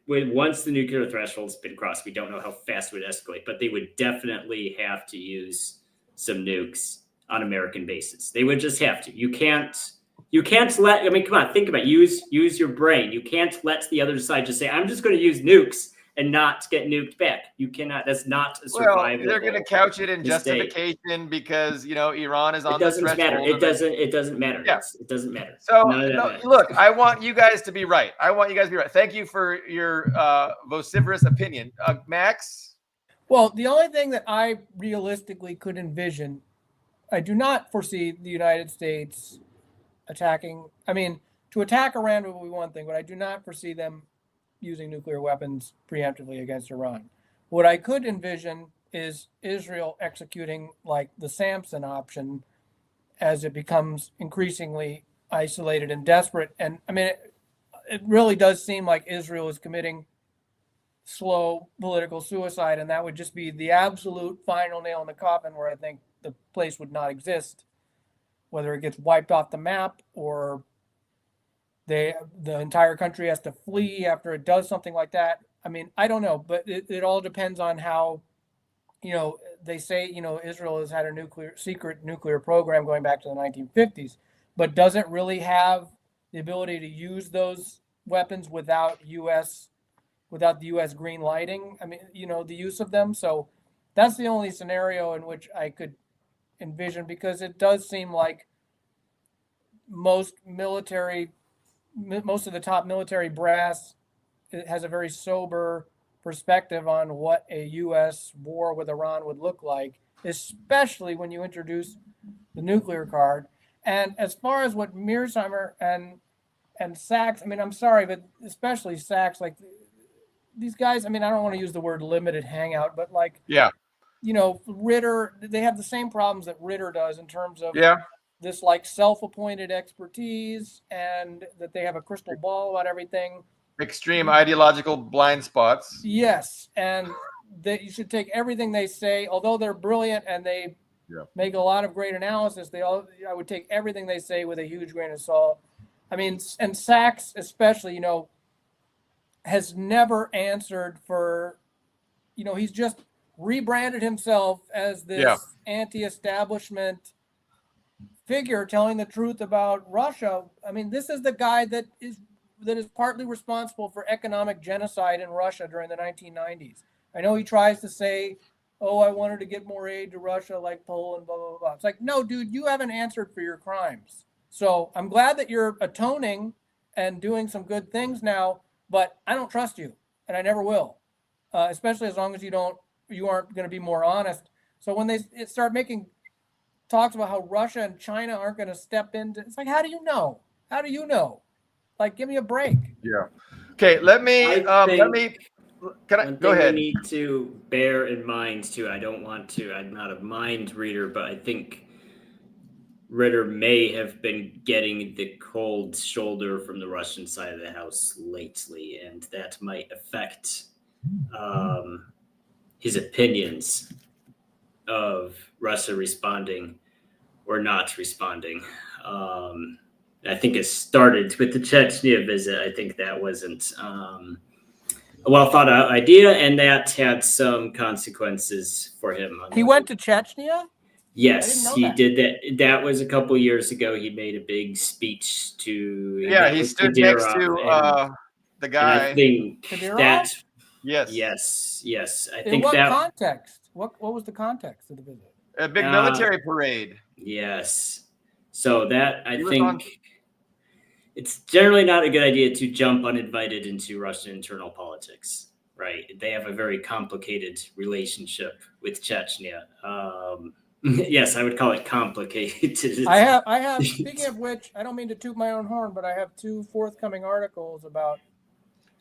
once the nuclear threshold's been crossed, we don't know how fast it would escalate, but they would definitely have to use some nukes on American bases. They would just have to. You can't let, I mean, come on, think about it. Use your brain. You can't let the other side just say, I'm just going to use nukes and not get nuked back. You cannot. That's not a survivable. Well, they're going to couch it in justification because Iran is on the threshold. It doesn't matter. Yeah. It doesn't matter. So look, I want you guys to be right. Thank you for your vociferous opinion, Max. Well, the only thing that I realistically could envision, I do not foresee the United States attacking. I mean, to attack Iran would be one thing, but I do not foresee them using nuclear weapons preemptively against Iran. What I could envision is Israel executing like the Samson option as it becomes increasingly isolated and desperate. And I mean, it really does seem like Israel is committing slow political suicide, and that would just be the absolute final nail in the coffin where I think the place would not exist, whether it gets wiped off the map or the entire country has to flee after it does something like that. I mean, I don't know, but it all depends on how, they say, Israel has had a secret nuclear program going back to the 1950s, but does it really have the ability to use those weapons without the U.S. green lighting? I mean, the use of them. So that's the only scenario in which I could envision, because it does seem like most of the top military brass has a very sober perspective on what a U.S. war with Iran would look like, especially when you introduce the nuclear card. And as far as what Mearsheimer and Sachs, I mean, I'm sorry, but especially Sachs, like these guys, I mean, I don't want to use the word limited hangout, but like, Ritter, they have the same problems that Ritter does in terms of this like self-appointed expertise, and that they have a crystal ball about everything. Extreme ideological blind spots. Yes, and that you should take everything they say, although they're brilliant and they make a lot of great analysis. I would take everything they say with a huge grain of salt. I mean, and Sachs especially, has never answered for, he's just rebranded himself as this anti-establishment figure telling the truth about Russia. I mean, this is the guy that is partly responsible for economic genocide in Russia during the 1990s. I know he tries to say, oh, I wanted to get more aid to Russia like Poland, blah, blah, blah. It's like, no, dude, you haven't answered for your crimes. So I'm glad that you're atoning and doing some good things now, but I don't trust you, and I never will, especially as long as you aren't going to be more honest. So when they start making talks about how Russia and China aren't going to step into, it's like, how do you know? How do you know? Like, give me a break. Yeah. Okay. Let me. Can I One go thing ahead? we need to bear in mind too. I'm not a mind reader, but I think Ritter may have been getting the cold shoulder from the Russian side of the house lately, and that might affect his opinions of Russia responding or not responding. I think it started with the Chechnya visit. I think that wasn't a well thought out idea, and that had some consequences for him. He went to Chechnya? Yes, I he didn't know did that. That was a couple years ago. He made a big speech to Yeah, he stood next to the guy. and I think Kadyrov? that Yes. yes. I In think what that context? What was the context of the visit? A big military parade. yes. So that I He was on- think it's generally not a good idea to jump uninvited into Russian internal politics. Right? They have a very complicated relationship with Chechnya. Yes, I would call it complicated. I have. Speaking of which, I don't mean to toot my own horn, but I have 2 forthcoming articles about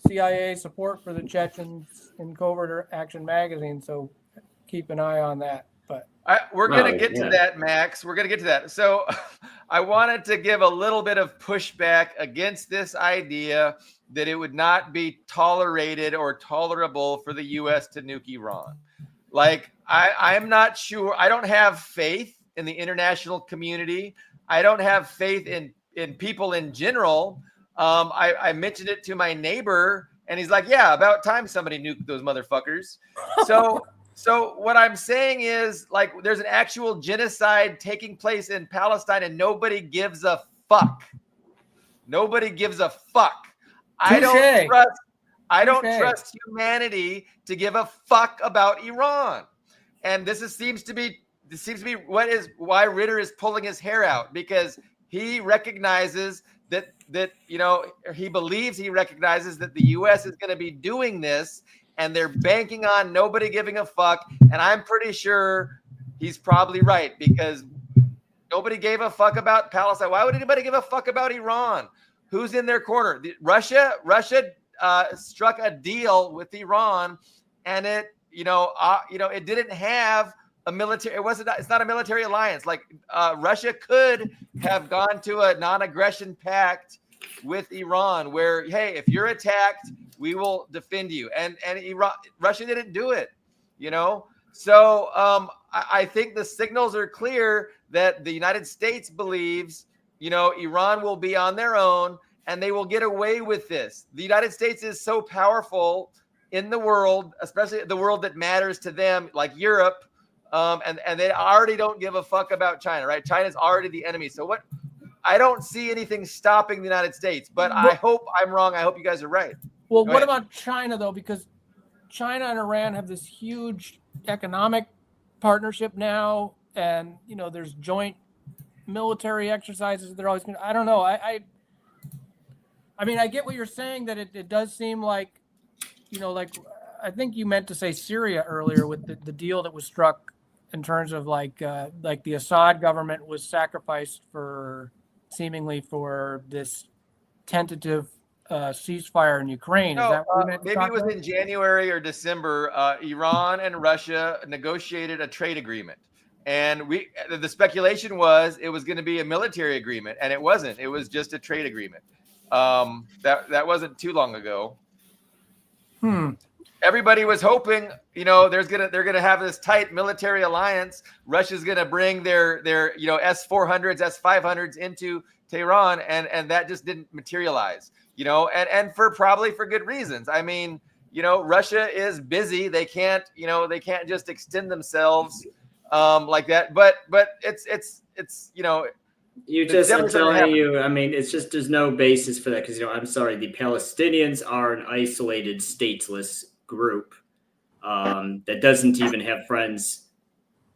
CIA support for the Chechens in Covert Action magazine. So keep an eye on that. But we're going to get to that, Max. We're going to get to that. So I wanted to give a little bit of pushback against this idea that it would not be tolerated or tolerable for the U.S. to nuke Iran. Like, I'm not sure. I don't have faith in the international community. I don't have faith in people in general. I mentioned it to my neighbor, and he's like, yeah, about time somebody nuked those motherfuckers. So what I'm saying is, like, there's an actual genocide taking place in Palestine, and nobody gives a fuck. Nobody gives a fuck. I don't trust humanity to give a fuck about Iran. And seems to be why Ritter is pulling his hair out, because he recognizes that he recognizes that the US is going to be doing this, and they're banking on nobody giving a fuck. And I'm pretty sure he's probably right, because nobody gave a fuck about Palestine. Why would anybody give a fuck about Iran? Who's in their corner? Russia struck a deal with Iran, and it didn't have a military. It's not a military alliance. Like, Russia could have gone to a non-aggression pact with Iran, where, hey, if you're attacked, we will defend you. And Russia didn't do it. So I think the signals are clear that the United States believes, Iran will be on their own and they will get away with this. The United States is so powerful in the world, especially the world that matters to them, like Europe, and they already don't give a fuck about China, right? China's already the enemy. So I don't see anything stopping the United States, but I hope I'm wrong. I hope you guys are right. Well, what about China, though? Because China and Iran have this huge economic partnership now, and there's joint military exercises. They're always going to, I don't know. I mean, I get what you're saying, that it does seem like, like, I think you meant to say Syria earlier with the deal that was struck in terms of like the Assad government was sacrificed seemingly for this tentative ceasefire in Ukraine. Is that what you meant to maybe it was about? in January or December. Iran and Russia negotiated a trade agreement, and the speculation was it was going to be a military agreement, and it wasn't. It was just a trade agreement. That wasn't too long ago. Everybody was hoping, they're gonna have this tight military alliance. Russia's gonna bring their S-400s, S-500s into Tehran, and that just didn't materialize. And probably for good reasons. I mean, Russia is busy. They can't just extend themselves like that. But it's You just, I'm telling you, I mean, it's just, there's no basis for that, because, I'm sorry, the Palestinians are an isolated, stateless group that doesn't even have friends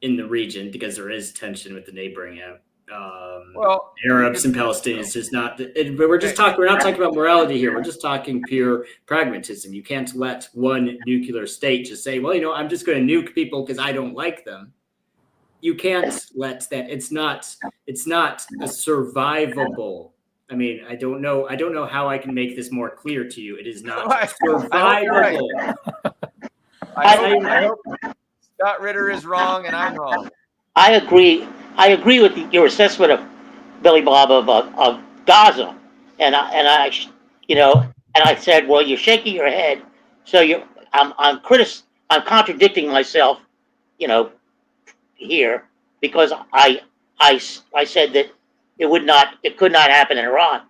in the region, because there is tension with the neighboring Well, Arabs and Palestinians is not. But we're just talking. We're not talking about morality here. We're just talking pure pragmatism. You can't let one nuclear state just say, "Well, I'm just going to nuke people because I don't like them." You can't let that. It's not a survivable. I mean, I don't know how I can make this more clear to you. It is not survivable. I hope Scott Ritter is wrong and I'm wrong. I agree. I agree with your assessment of Billy Bob of Gaza, and I said, well, you're shaking your head, so I'm contradicting myself, here, because I said that it could not happen in Iran.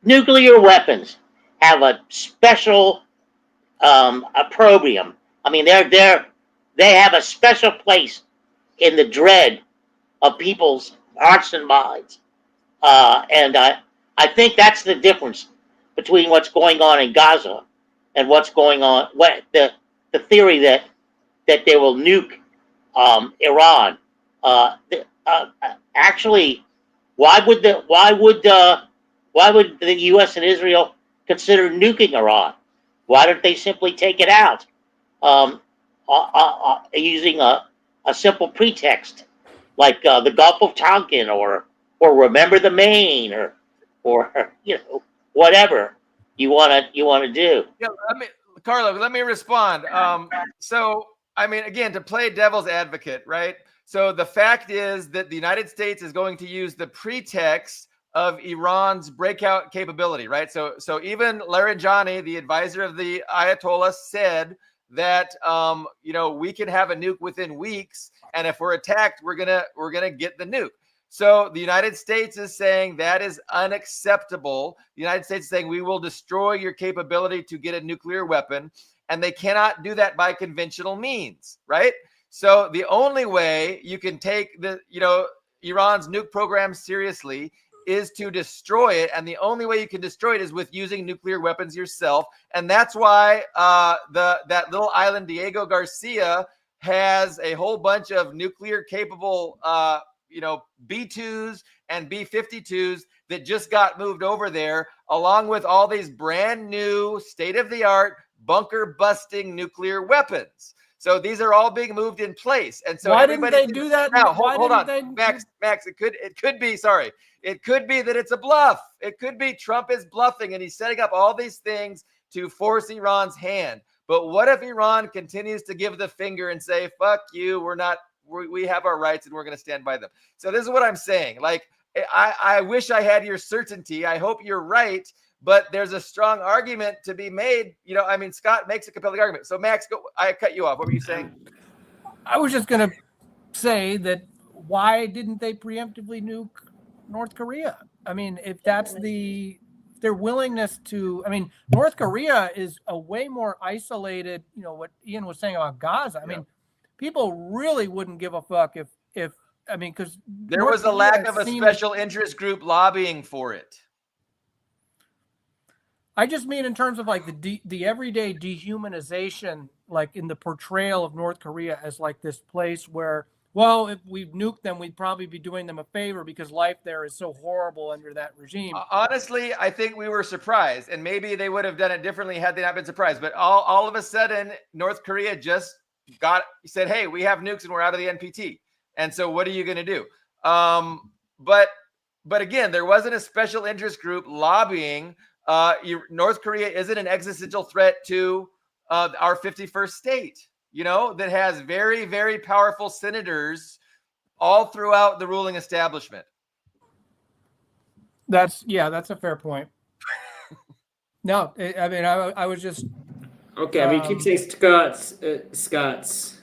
Nuclear weapons have a special opprobrium. I mean, they have a special place in the dread of people's hearts and minds. And I think that's the difference between what's going on in Gaza and what's going on. The theory that they will nuke Iran. Actually, why would the U.S. and Israel consider nuking Iran? Why don't they simply take it out using a simple pretext like the Gulf of Tonkin or remember the Maine or whatever you want to do. Yeah, Carlo, let me respond. So I mean, again, to play devil's advocate, right? So the fact is that the United States is going to use the pretext of Iran's breakout capability, right? So even Larijani, the advisor of the Ayatollah, said that we can have a nuke within weeks, and if we're attacked, we're gonna get the nuke. So the United States is saying that is unacceptable. The United States is saying we will destroy your capability to get a nuclear weapon, and they cannot do that by conventional means, right? So the only way you can take Iran's nuke program seriously is to destroy it, and the only way you can destroy it is with using nuclear weapons yourself. And that's why that little island Diego Garcia has a whole bunch of nuclear capable B-2s and B-52s that just got moved over there, along with all these brand new state-of-the-art bunker busting nuclear weapons. So these are all being moved in place. And so why didn't they do that? Now, hold on. Max, it could be that it's a bluff. It could be Trump is bluffing and he's setting up all these things to force Iran's hand. But what if Iran continues to give the finger and say, fuck you, we have our rights and we're going to stand by them? So this is what I'm saying. Like, I wish I had your certainty. I hope you're right. But there's a strong argument to be made. Scott makes a compelling argument. So Max, I cut you off. What were you saying? I was just going to say that why didn't they preemptively nuke North Korea? I mean, if that's their willingness to, North Korea is a way more isolated, what Ian was saying about Gaza. I mean, people really wouldn't give a fuck if because there was a lack of a special interest group lobbying for it. I just mean in terms of like the everyday dehumanization, like in the portrayal of North Korea as like this place where, well, if we nuked them, we'd probably be doing them a favor because life there is so horrible under that regime. Honestly, I think we were surprised, and maybe they would have done it differently had they not been surprised. But all of a sudden, North Korea just said, "Hey, we have nukes and we're out of the NPT." And so, what are you going to do? But again, there wasn't a special interest group lobbying. North Korea isn't an existential threat to our 51st state, that has very, very powerful senators all throughout the ruling establishment. That's a fair point. No, I was just okay. You keep saying Scott's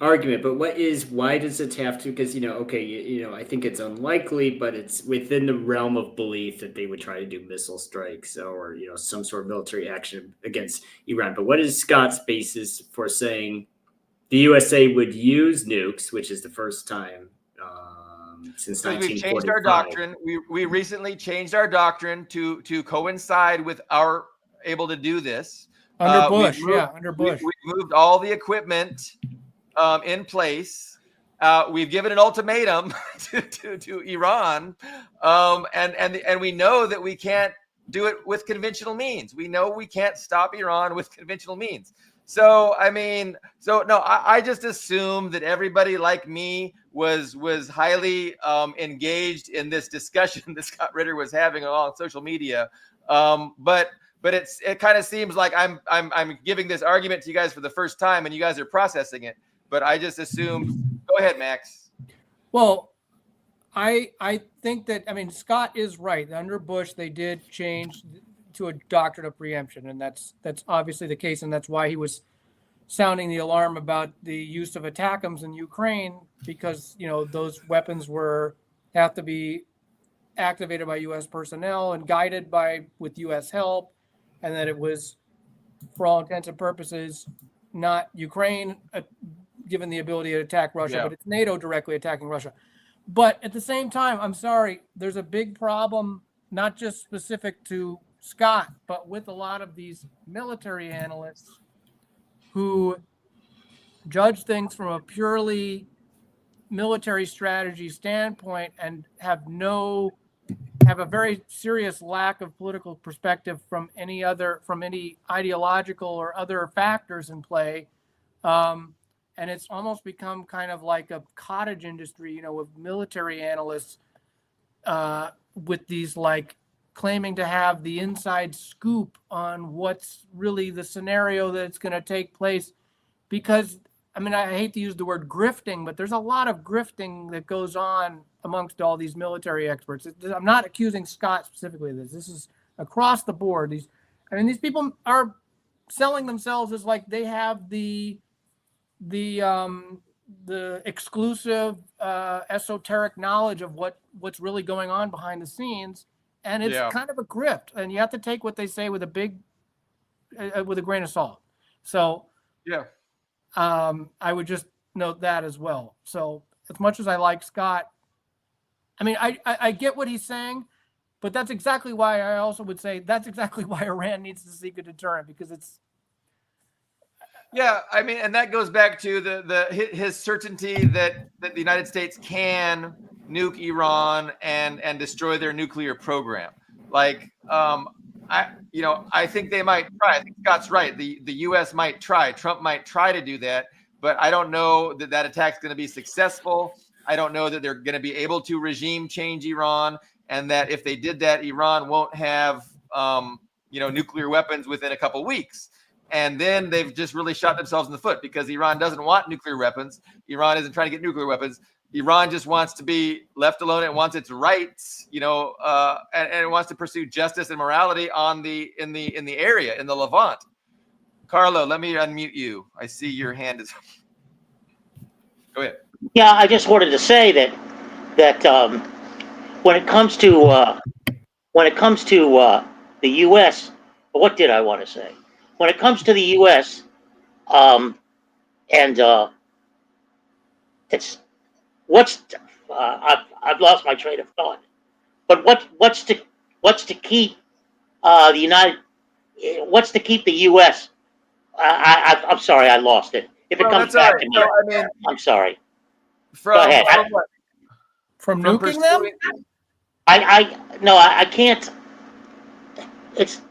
argument, but why does it have to? Because I think it's unlikely, but it's within the realm of belief that they would try to do missile strikes or some sort of military action against Iran. But what is Scott's basis for saying the USA would use nukes, which is the first time since 1945? We've changed our doctrine. We recently changed our doctrine to coincide with our able to do this under Bush. Under Bush, we moved all the equipment in place, We've given an ultimatum to Iran, and we know that we can't do it with conventional means. We know we can't stop Iran with conventional means. So no, I just assumed that everybody like me was highly engaged in this discussion that Scott Ritter was having on social media. But it kind of seems like I'm giving this argument to you guys for the first time, and you guys are processing it. But I just assumed. Go ahead, Max. Well, I think that, I mean, Scott is right. Under Bush, they did change to a doctrine of preemption, and that's obviously the case, and that's why he was sounding the alarm about the use of ATACMS in Ukraine, because those weapons have to be activated by U.S. personnel and guided with U.S. help, and that it was, for all intents and purposes, not Ukraine given the ability to attack Russia, but it's NATO directly attacking Russia. But at the same time, I'm sorry, there's a big problem, not just specific to Scott, but with a lot of these military analysts who judge things from a purely military strategy standpoint and have a very serious lack of political perspective from any ideological or other factors in play. And it's almost become kind of like a cottage industry, with military analysts with these claiming to have the inside scoop on what's really the scenario that's going to take place. Because, I mean, I hate to use the word grifting, but there's a lot of grifting that goes on amongst all these military experts. I'm not accusing Scott specifically of this. This is across the board. These people are selling themselves as like they have the exclusive esoteric knowledge of what's really going on behind the scenes, and it's kind of a grift, and you have to take what they say with a grain of salt. So I would just note that as well. So as much as I like Scott, I mean, I get what he's saying, but that's exactly why I also would say that's exactly why Iran needs to seek a deterrent, because it's. Yeah, I mean, and that goes back to his certainty that the United States can nuke Iran and destroy their nuclear program. I think they might try. I think Scott's right. The U.S. might try. Trump might try to do that, but I don't know that attack's going to be successful. I don't know that they're going to be able to regime change Iran, and that if they did that, Iran won't have nuclear weapons within a couple weeks. And then they've just really shot themselves in the foot, because Iran doesn't want nuclear weapons. Iran isn't trying to get nuclear weapons. Iran just wants to be left alone. It wants its rights, and it wants to pursue justice and morality in the area, in the Levant. Carlo, let me unmute you. I see your hand is. Go ahead. Yeah, I just wanted to say that when it comes to the U.S., what did I want to say? When it comes to the U.S., I've lost my train of thought. But what's to keep the U.S. I'm sorry, I lost it. If it comes back to me, I'm sorry. Go ahead. From nuking them? I can't.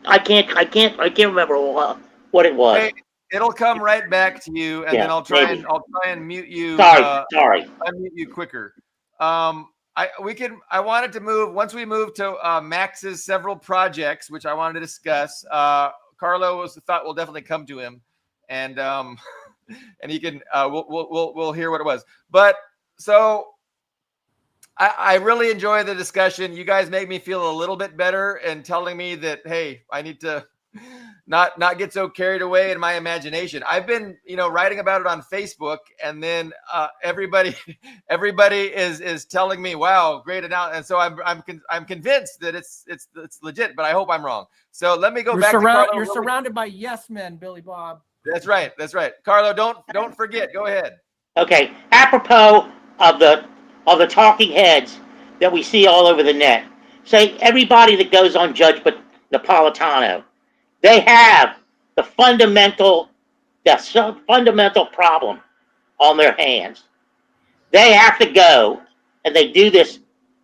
I can't remember what it was. Hey, it'll come right back to you, and then I'll try and mute you. Sorry. Unmute you quicker. I wanted to move once we move to Max's several projects, which I wanted to discuss. Carlo thought we'll definitely come to him, and and he can we'll hear what it was. But so I really enjoy the discussion. You guys make me feel a little bit better and telling me that, hey, I need to not get so carried away in my imagination. I've been, writing about it on Facebook, and then everybody is telling me, wow, great announcement. And so I'm convinced that it's legit, but I hope I'm wrong. So let me go back to Carlo. You're surrounded by yes men, Billy Bob. That's right. Carlo, don't forget. Go ahead. Okay. Apropos of the talking heads that we see all over the net, say everybody that goes on Judge Napolitano, they have the fundamental problem on their hands. they have to go, and they do this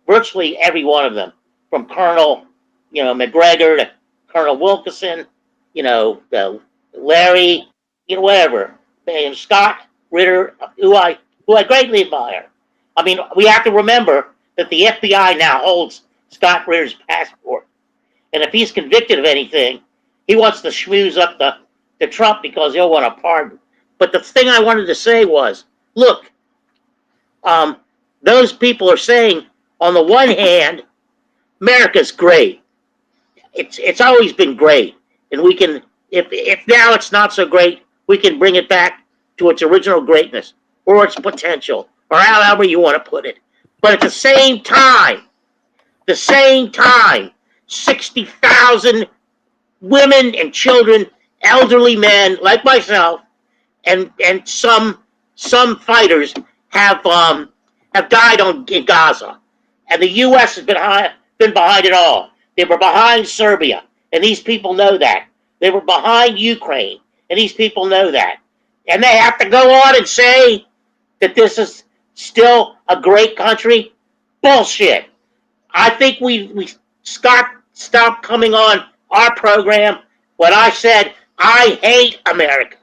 virtually every one of them, from Colonel, McGregor to Colonel Wilkinson, Larry, whatever, and Scott Ritter, who I greatly admire. I mean, we have to remember that the FBI now holds Scott Ritter's passport, and if he's convicted of anything, he wants to schmooze up the Trump because he'll want a pardon. But the thing I wanted to say was, look, those people are saying, on the one hand, America's great. It's always been great, and we can, if now it's not so great, we can bring it back to its original greatness or its potential, or however you want to put it. But at the same time, 60,000 women and children, elderly men like myself, and some fighters have died in Gaza, and the U.S. has been behind it all. They were behind Serbia, and these people know that. They were behind Ukraine, and these people know that. And they have to go on and say that this is still a great country? Bullshit. I think we stopped coming on our program when I said I hate America.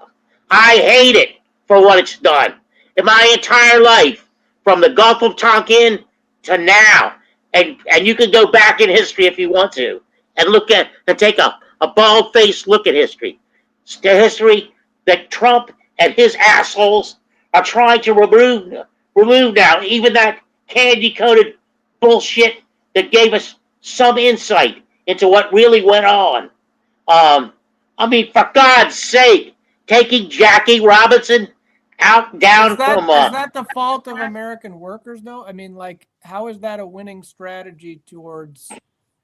I hate it for what it's done in my entire life, from the Gulf of Tonkin to now. And you can go back in history if you want to and take a bald-faced look at history. It's the history that Trump and his assholes are trying to remove now. Even that candy-coated bullshit that gave us some insight into what really went on. I mean, for God's sake, taking Jackie Robinson down Is that the fault of American workers, though? I mean, like, how is that a winning strategy towards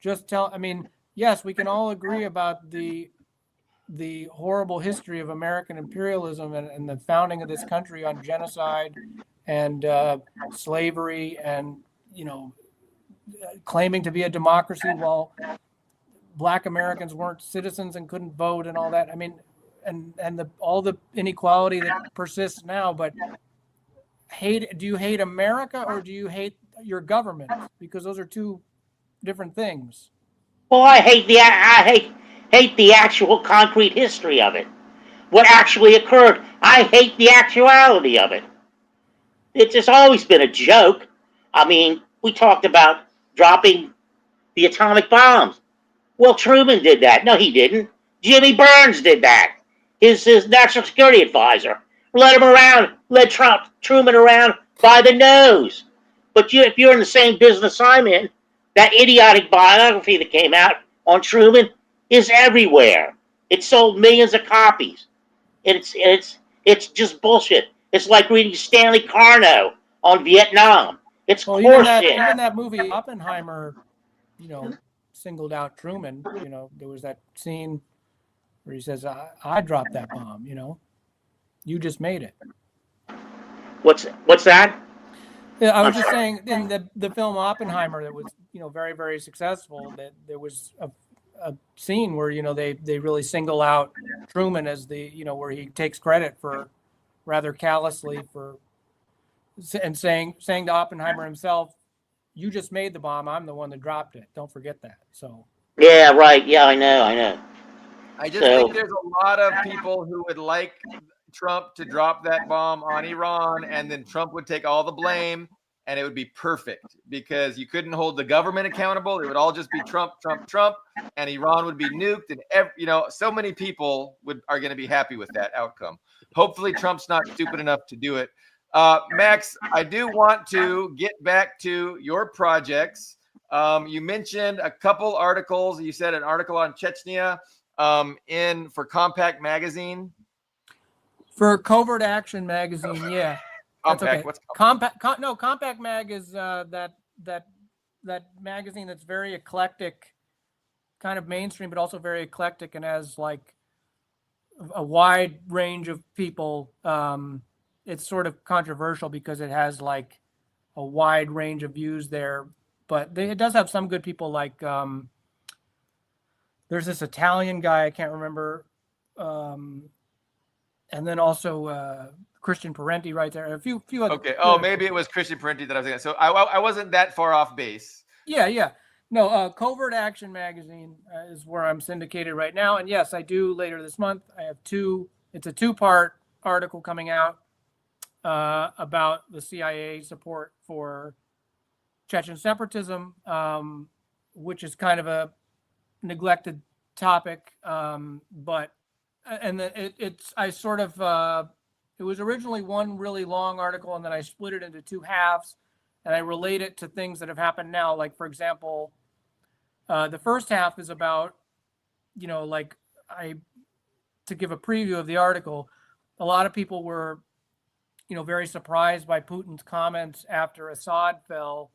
I mean, yes, we can all agree about the horrible history of American imperialism and the founding of this country on genocide and slavery and, claiming to be a democracy while Black Americans weren't citizens and couldn't vote and all that. I mean, and all the inequality that persists now. But do you hate America or do you hate your government? Because those are two different things. Well, I hate the actual concrete history of it. What actually occurred. I hate the actuality of it. It's just always been a joke. I mean, we talked about dropping the atomic bombs. Well, Truman did that. No, he didn't. Jimmy Burns did that. His national security advisor led Truman around by the nose. But if you're in the same business I'm in, that idiotic biography that came out on Truman is everywhere. It sold millions of copies. It's just bullshit. It's like reading Stanley Carno on Vietnam. It's horseshit. Even that movie Oppenheimer, singled out Truman. There was that scene where he says, I dropped that bomb, you just made it. What's that? Yeah, I was just saying, in the film Oppenheimer that was, very, very successful, that there was a scene where, they really single out Truman as where he takes credit for rather callously and saying to Oppenheimer himself, you just made the bomb. I'm the one that dropped it. Don't forget that. So. Yeah, right. Yeah, I know. I just think there's a lot of people who would like Trump to drop that bomb on Iran, and then Trump would take all the blame, and it would be perfect because you couldn't hold the government accountable. It would all just be Trump, and Iran would be nuked, and so many people are going to be happy with that outcome. Hopefully, Trump's not stupid enough to do it. Max, I do want to get back to your projects. You mentioned a couple articles. You said an article on Chechnya for Compact Magazine. For Covert Action Magazine, yeah. That's Compact. Okay. What's Compact Mag is that magazine that's very eclectic, kind of mainstream, but also very eclectic and has like a wide range of people. It's sort of controversial because it has like a wide range of views there, but it does have some good people. Like there's this Italian guy, I can't remember, and then also Christian Parenti right there. A few other. Okay. Oh, maybe it was Christian Parenti that I was thinking. So I wasn't that far off base. Yeah. No, Covert Action Magazine is where I'm syndicated right now. And yes, I do later this month. I have it's a 2-part article coming out about the CIA support for Chechen separatism, which is kind of a neglected topic. But it was originally one really long article, and then I split it into 2 halves, and I relate it to things that have happened now. Like, for example, the first half is about, to give a preview of the article, a lot of people were, very surprised by Putin's comments after Assad fell,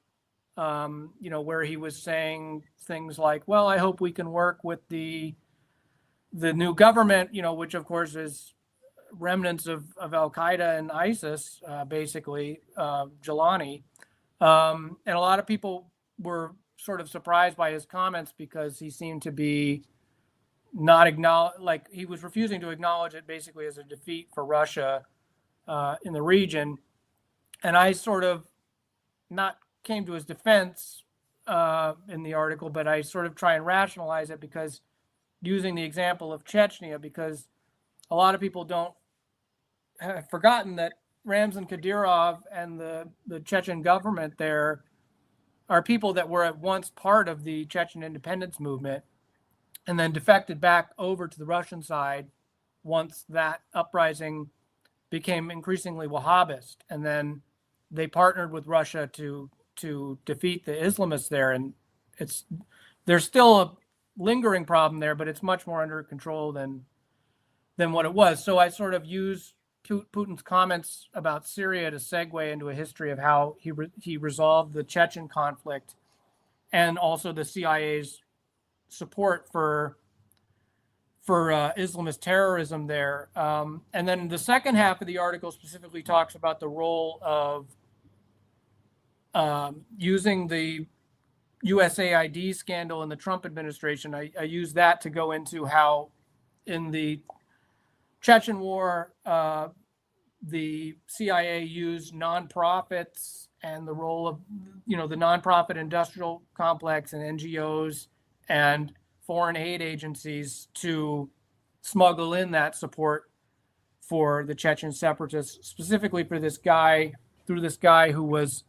where he was saying things like, well, I hope we can work with the new government, which of course is remnants of Al-Qaeda and ISIS, basically, Jelani. And a lot of people were sort of surprised by his comments because he seemed to be he was refusing to acknowledge it basically as a defeat for Russia in the region. And I sort of not came to his defense in the article, but I sort of try and rationalize it because using the example of Chechnya, because a lot of people have forgotten that Ramzan Kadyrov and the Chechen government there are people that were at once part of the Chechen independence movement and then defected back over to the Russian side once that uprising became increasingly Wahhabist. And then they partnered with Russia to defeat the Islamists there. And there's still a lingering problem there, but it's much more under control than what it was. So I sort of use Putin's comments about Syria to segue into a history of how he resolved the Chechen conflict and also the CIA's support for Islamist terrorism there. And then the second half of the article specifically talks about the role of using the USAID scandal in the Trump administration. I use that to go into how in the Chechen War, the CIA used nonprofits and the role of, the nonprofit industrial complex and NGOs and foreign aid agencies to smuggle in that support for the Chechen separatists, specifically for this guy who was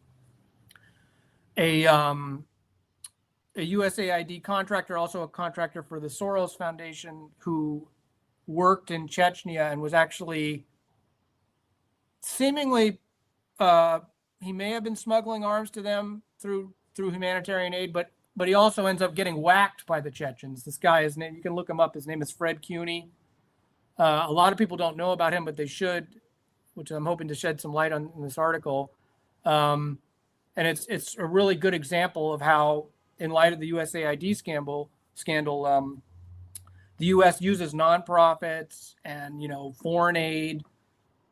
a USAID contractor, also a contractor for the Soros Foundation, who worked in Chechnya and was actually seemingly he may have been smuggling arms to them through humanitarian aid, but he also ends up getting whacked by the Chechens. This guy, his name, you can look him up. His name is Fred Cuny. A lot of people don't know about him, but they should, which I'm hoping to shed some light on in this article. And it's a really good example of how, in light of the USAID scandal, the U.S. uses nonprofits and foreign aid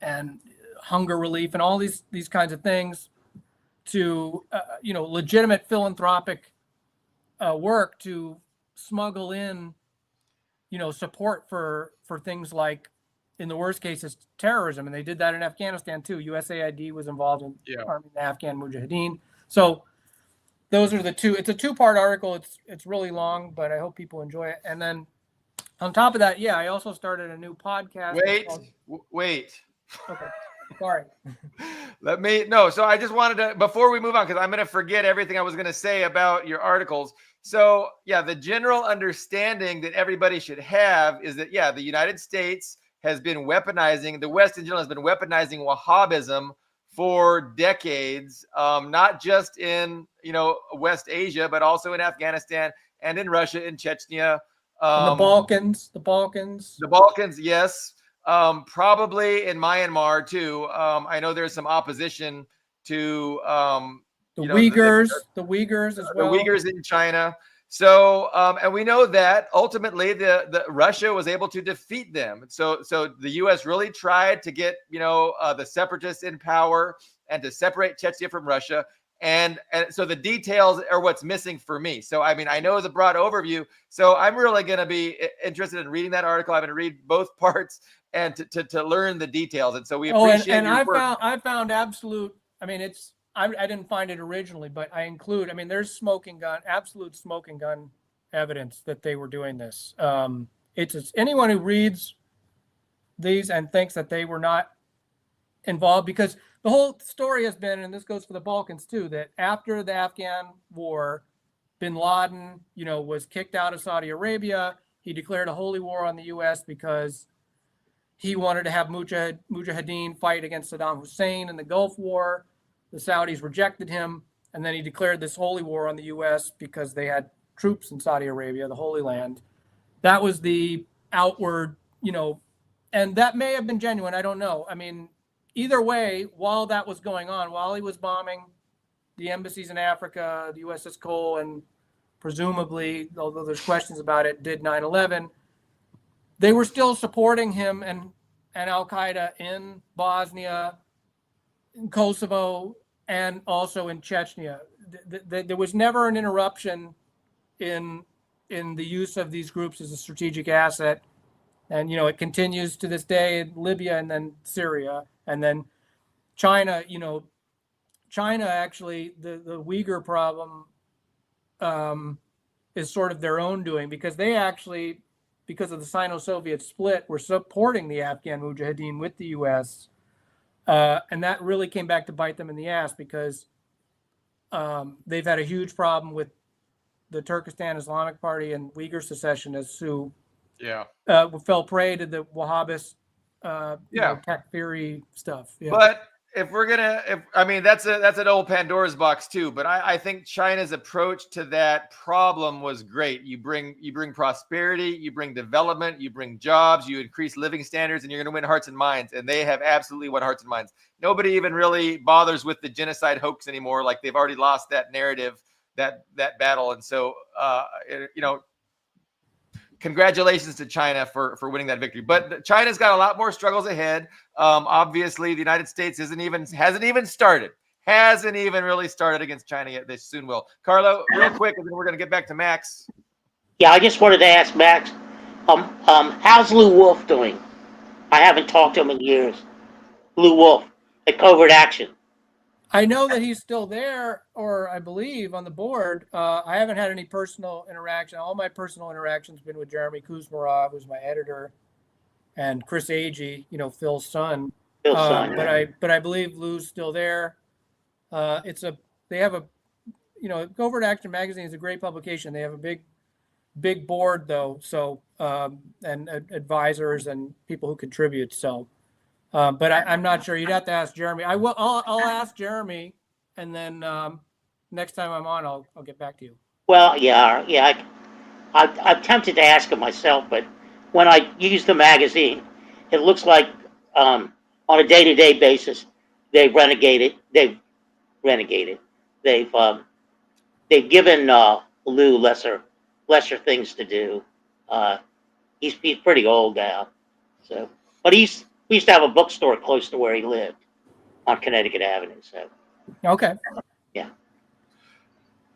and hunger relief and all these kinds of things to legitimate philanthropic work to smuggle in support for things like, in the worst cases, terrorism. And they did that in Afghanistan too. USAID was involved in arming the Afghan Mujahideen. So those are the two. It's a 2-part article. It's really long, but I hope people enjoy it. And then on top of that, I also started a new podcast. Wait. Okay. Sorry. So I just wanted to, before we move on, because I'm going to forget everything I was going to say about your articles. So the general understanding that everybody should have is that, the United States has been weaponizing, the West in general has been weaponizing Wahhabism for decades, not just in, West Asia, but also in Afghanistan and in Russia, in Chechnya. And the Balkans. The Balkans, yes. Probably in Myanmar too. I know there's some opposition to the Uyghurs as well. The Uyghurs in China. So, and we know that ultimately the Russia was able to defeat them. So the U.S. really tried to get the separatists in power and to separate Chechnya from Russia. And so the details are what's missing for me. So, I mean, I know the broad overview. So I'm really going to be interested in reading that article. I'm going to read both parts and to learn the details. And so we appreciate and your work. I found absolute, I mean, I didn't find it originally, but I include, I mean, there's absolute smoking gun evidence that they were doing this. It's anyone who reads these and thinks that they were not involved, because the whole story has been, and this goes for the Balkans too, that after the Afghan war, bin Laden, was kicked out of Saudi Arabia. He declared a holy war on the U.S. because he wanted to have Mujahideen fight against Saddam Hussein in the Gulf War. The Saudis rejected him, and then he declared this holy war on the U.S. because they had troops in Saudi Arabia, the Holy Land. That was the outward, and that may have been genuine. I don't know. I mean, either way, while that was going on, while he was bombing the embassies in Africa, the USS Cole, and presumably, although there's questions about it, did 9/11, they were still supporting him and Al-Qaeda in Bosnia, in Kosovo, and also in Chechnya. There was never an interruption in the use of these groups as a strategic asset. And, it continues to this day in Libya and then Syria. And then China, China actually, the Uyghur problem is sort of their own doing, because they actually, because of the Sino-Soviet split, were supporting the Afghan Mujahideen with the U.S. And that really came back to bite them in the ass, because they've had a huge problem with the Turkestan Islamic Party and Uyghur secessionists who fell prey to the Wahhabist Takfiri stuff. Yeah. But if we're that's an old Pandora's box too. But I think China's approach to that problem was great. You bring prosperity, you bring development, you bring jobs, you increase living standards, and you're going to win hearts and minds. And they have absolutely won hearts and minds. Nobody even really bothers with the genocide hoax anymore. Like, they've already lost that narrative, that battle. And so, congratulations to China for winning that victory. But China's got a lot more struggles ahead. Obviously, the United States hasn't even really started against China yet. They soon will. Carlo, real quick, and then we're going to get back to Max. Yeah, I just wanted to ask Max, how's Lou Wolf doing? I haven't talked to him in years. Lou Wolf at Covert Action. I know that he's still there, or I believe on the board. I haven't had any personal interaction. All my personal interactions have been with Jeremy Kuzmarov, who's my editor, and Chris Agee, Phil's son. But I believe Lou's still there. They have a, Covert Action magazine is a great publication. They have a big board though. So, and advisors and people who contribute. So, but I'm not sure. You'd have to ask Jeremy. I'll ask Jeremy, and then next time I'm on, I'll get back to you. Well, yeah. I'm tempted to ask him myself, but when I use the magazine, it looks like on a day-to-day basis they've renegated. They've given Lou lesser things to do. He's pretty old now, so. But we used to have a bookstore close to where he lived on Connecticut Avenue. So. Okay. Yeah.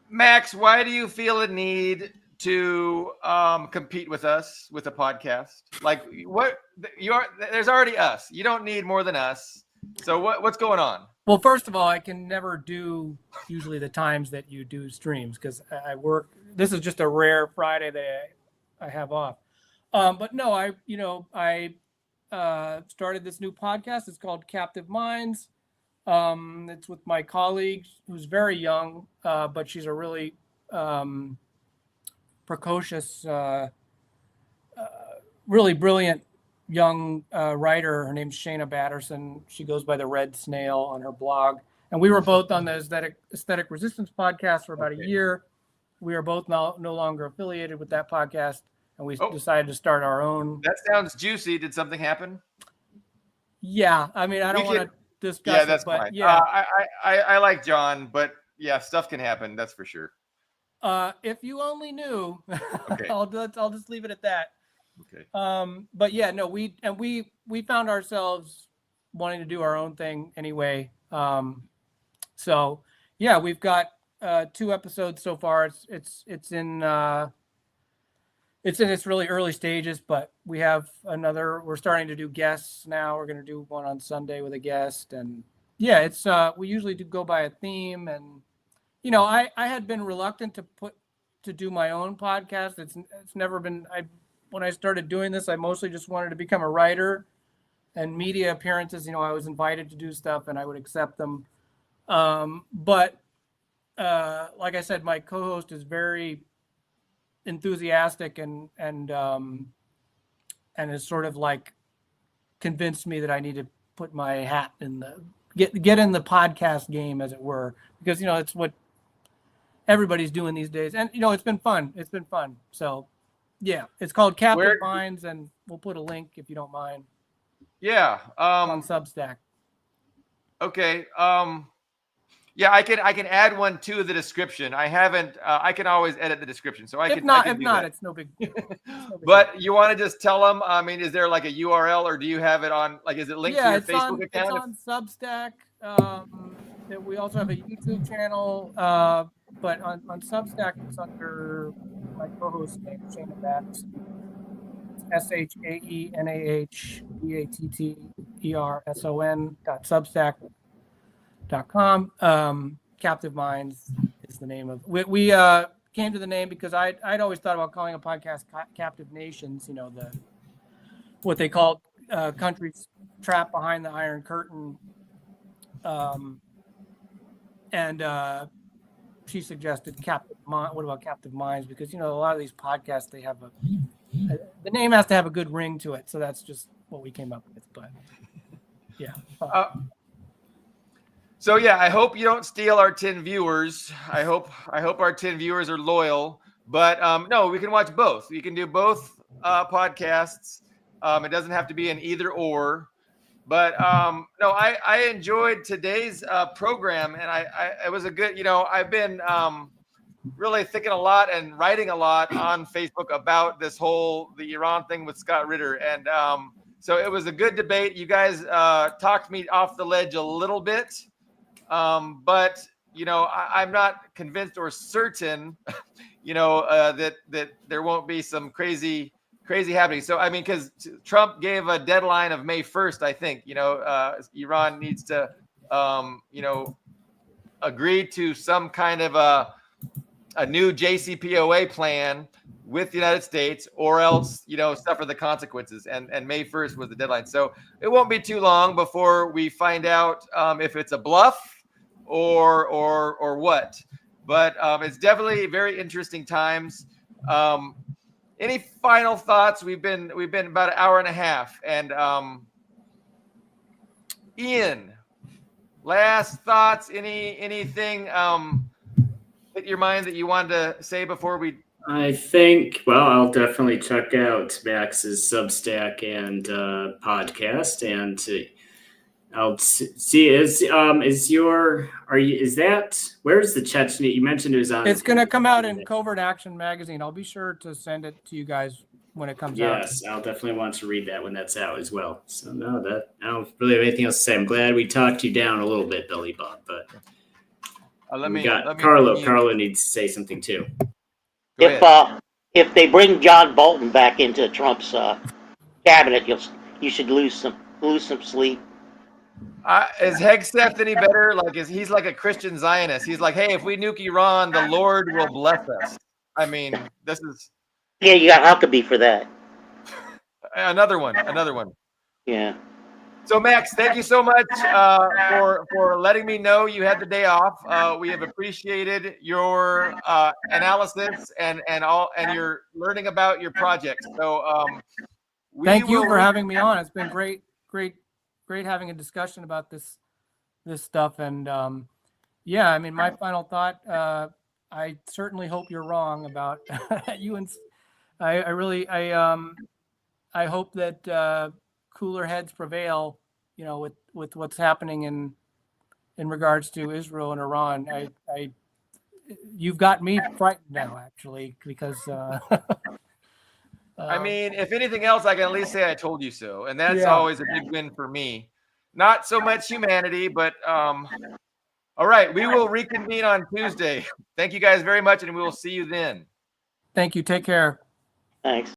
Max, why do you feel a need to compete with us with a podcast? Like, there's already us. You don't need more than us. So what's going on? Well, first of all, I can never do usually the times that you do streams, because I work. This is just a rare Friday that I have off. But no, I started this new podcast. It's called Captive Minds. It's with my colleague who's very young, but she's a really precocious, really brilliant young writer. Her name's Shayna Batterson. She goes by the Red Snail on her blog. And we were both on the Aesthetic Resistance podcast for about a year. We are both no longer affiliated with that podcast, and we decided to start our own. That sounds juicy. Did something happen? Yeah, I mean, I don't want to discuss it, that's but fine. Yeah, I like John, but yeah, stuff can happen. That's for sure. If you only knew. Okay. I'll just leave it at that. Okay. But yeah, no, we found ourselves wanting to do our own thing anyway. So yeah, we've got 2 episodes so far. It's in its really early stages, but we have another. We're starting to do guests now. We're going to do one on Sunday with a guest, and yeah, it's we usually do go by a theme. And I had been reluctant to do my own podcast. It's never been. When I started doing this, I mostly just wanted to become a writer, and media appearances. I was invited to do stuff, and I would accept them. But like I said, my co-host is very enthusiastic and has sort of like convinced me that I need to put my hat in the get in the podcast game, as it were, because it's what everybody's doing these days, and it's been fun. So yeah, it's called Captive Minds, and we'll put a link if you don't mind. Yeah. On Substack. Okay. Yeah, I can add one to the description. I haven't. I can always edit the description, so I can. If not, it's no big deal. But you want to just tell them? I mean, is there like a URL, or do you have it on? Like, is it linked to your Facebook account? It's on Substack. We also have a YouTube channel, but on Substack it's under my co-host name, Shane Battson. ShaneBatterson.substack.com. Captive Minds is the name of. We came to the name because I'd always thought about calling a podcast Captive Nations. What they call countries trapped behind the Iron Curtain. And she suggested Captive Mind. What about Captive Minds? Because a lot of these podcasts, they have the name has to have a good ring to it. So that's just what we came up with. But yeah. So yeah, I hope you don't steal our 10 viewers. I hope our 10 viewers are loyal. But no, we can watch both. You can do both podcasts. It doesn't have to be an either or. But no, I enjoyed today's program, and it was a good. I've been really thinking a lot and writing a lot on Facebook about the Iran thing with Scott Ritter, and so it was a good debate. You guys talked me off the ledge a little bit, but I'm not convinced or certain, that there won't be some crazy happening. So, I mean, because Trump gave a deadline of May 1st, I think, Iran needs to, agree to some kind of a new JCPOA plan with the United States, or else, suffer the consequences. And May 1st was the deadline. So it won't be too long before we find out if it's a bluff or what. But it's definitely very interesting times. Any final thoughts? We've been about an hour and a half, and Ian, last thoughts? Anything hit your mind that you wanted to say before we? I think, I'll definitely check out Max's Substack and podcast, and I'll see. Where's the Chechnya? You mentioned it was on. It's going to come out in Covert Action Magazine. I'll be sure to send it to you guys when it comes out. Yes, I'll definitely want to read that when that's out as well. So no, I don't really have anything else to say. I'm glad we talked you down a little bit, Billy Bob, but Carlo needs to say something too. If they bring John Bolton back into Trump's cabinet, you should lose some sleep. Is Hegseth any better? He's like a Christian Zionist. He's like, hey, if we nuke Iran, the Lord will bless us. I mean, this is. Yeah, you got Huckabee for that. Another one. Yeah. So Max, thank you so much for letting me know you had the day off. We have appreciated your analysis and your learning about your project. So thank you for having me on. It's been great having a discussion about this stuff. And yeah, I mean, my final thought, I certainly hope you're wrong about you. And I hope that cooler heads prevail, with what's happening in regards to Israel and Iran. You've got me frightened now, actually, because I mean, if anything else, I can at least say I told you so. And that's always a big win for me. Not so much humanity, but All right, we will reconvene on Tuesday. Thank you guys very much, and we will see you then. Thank you. Take care. Thanks.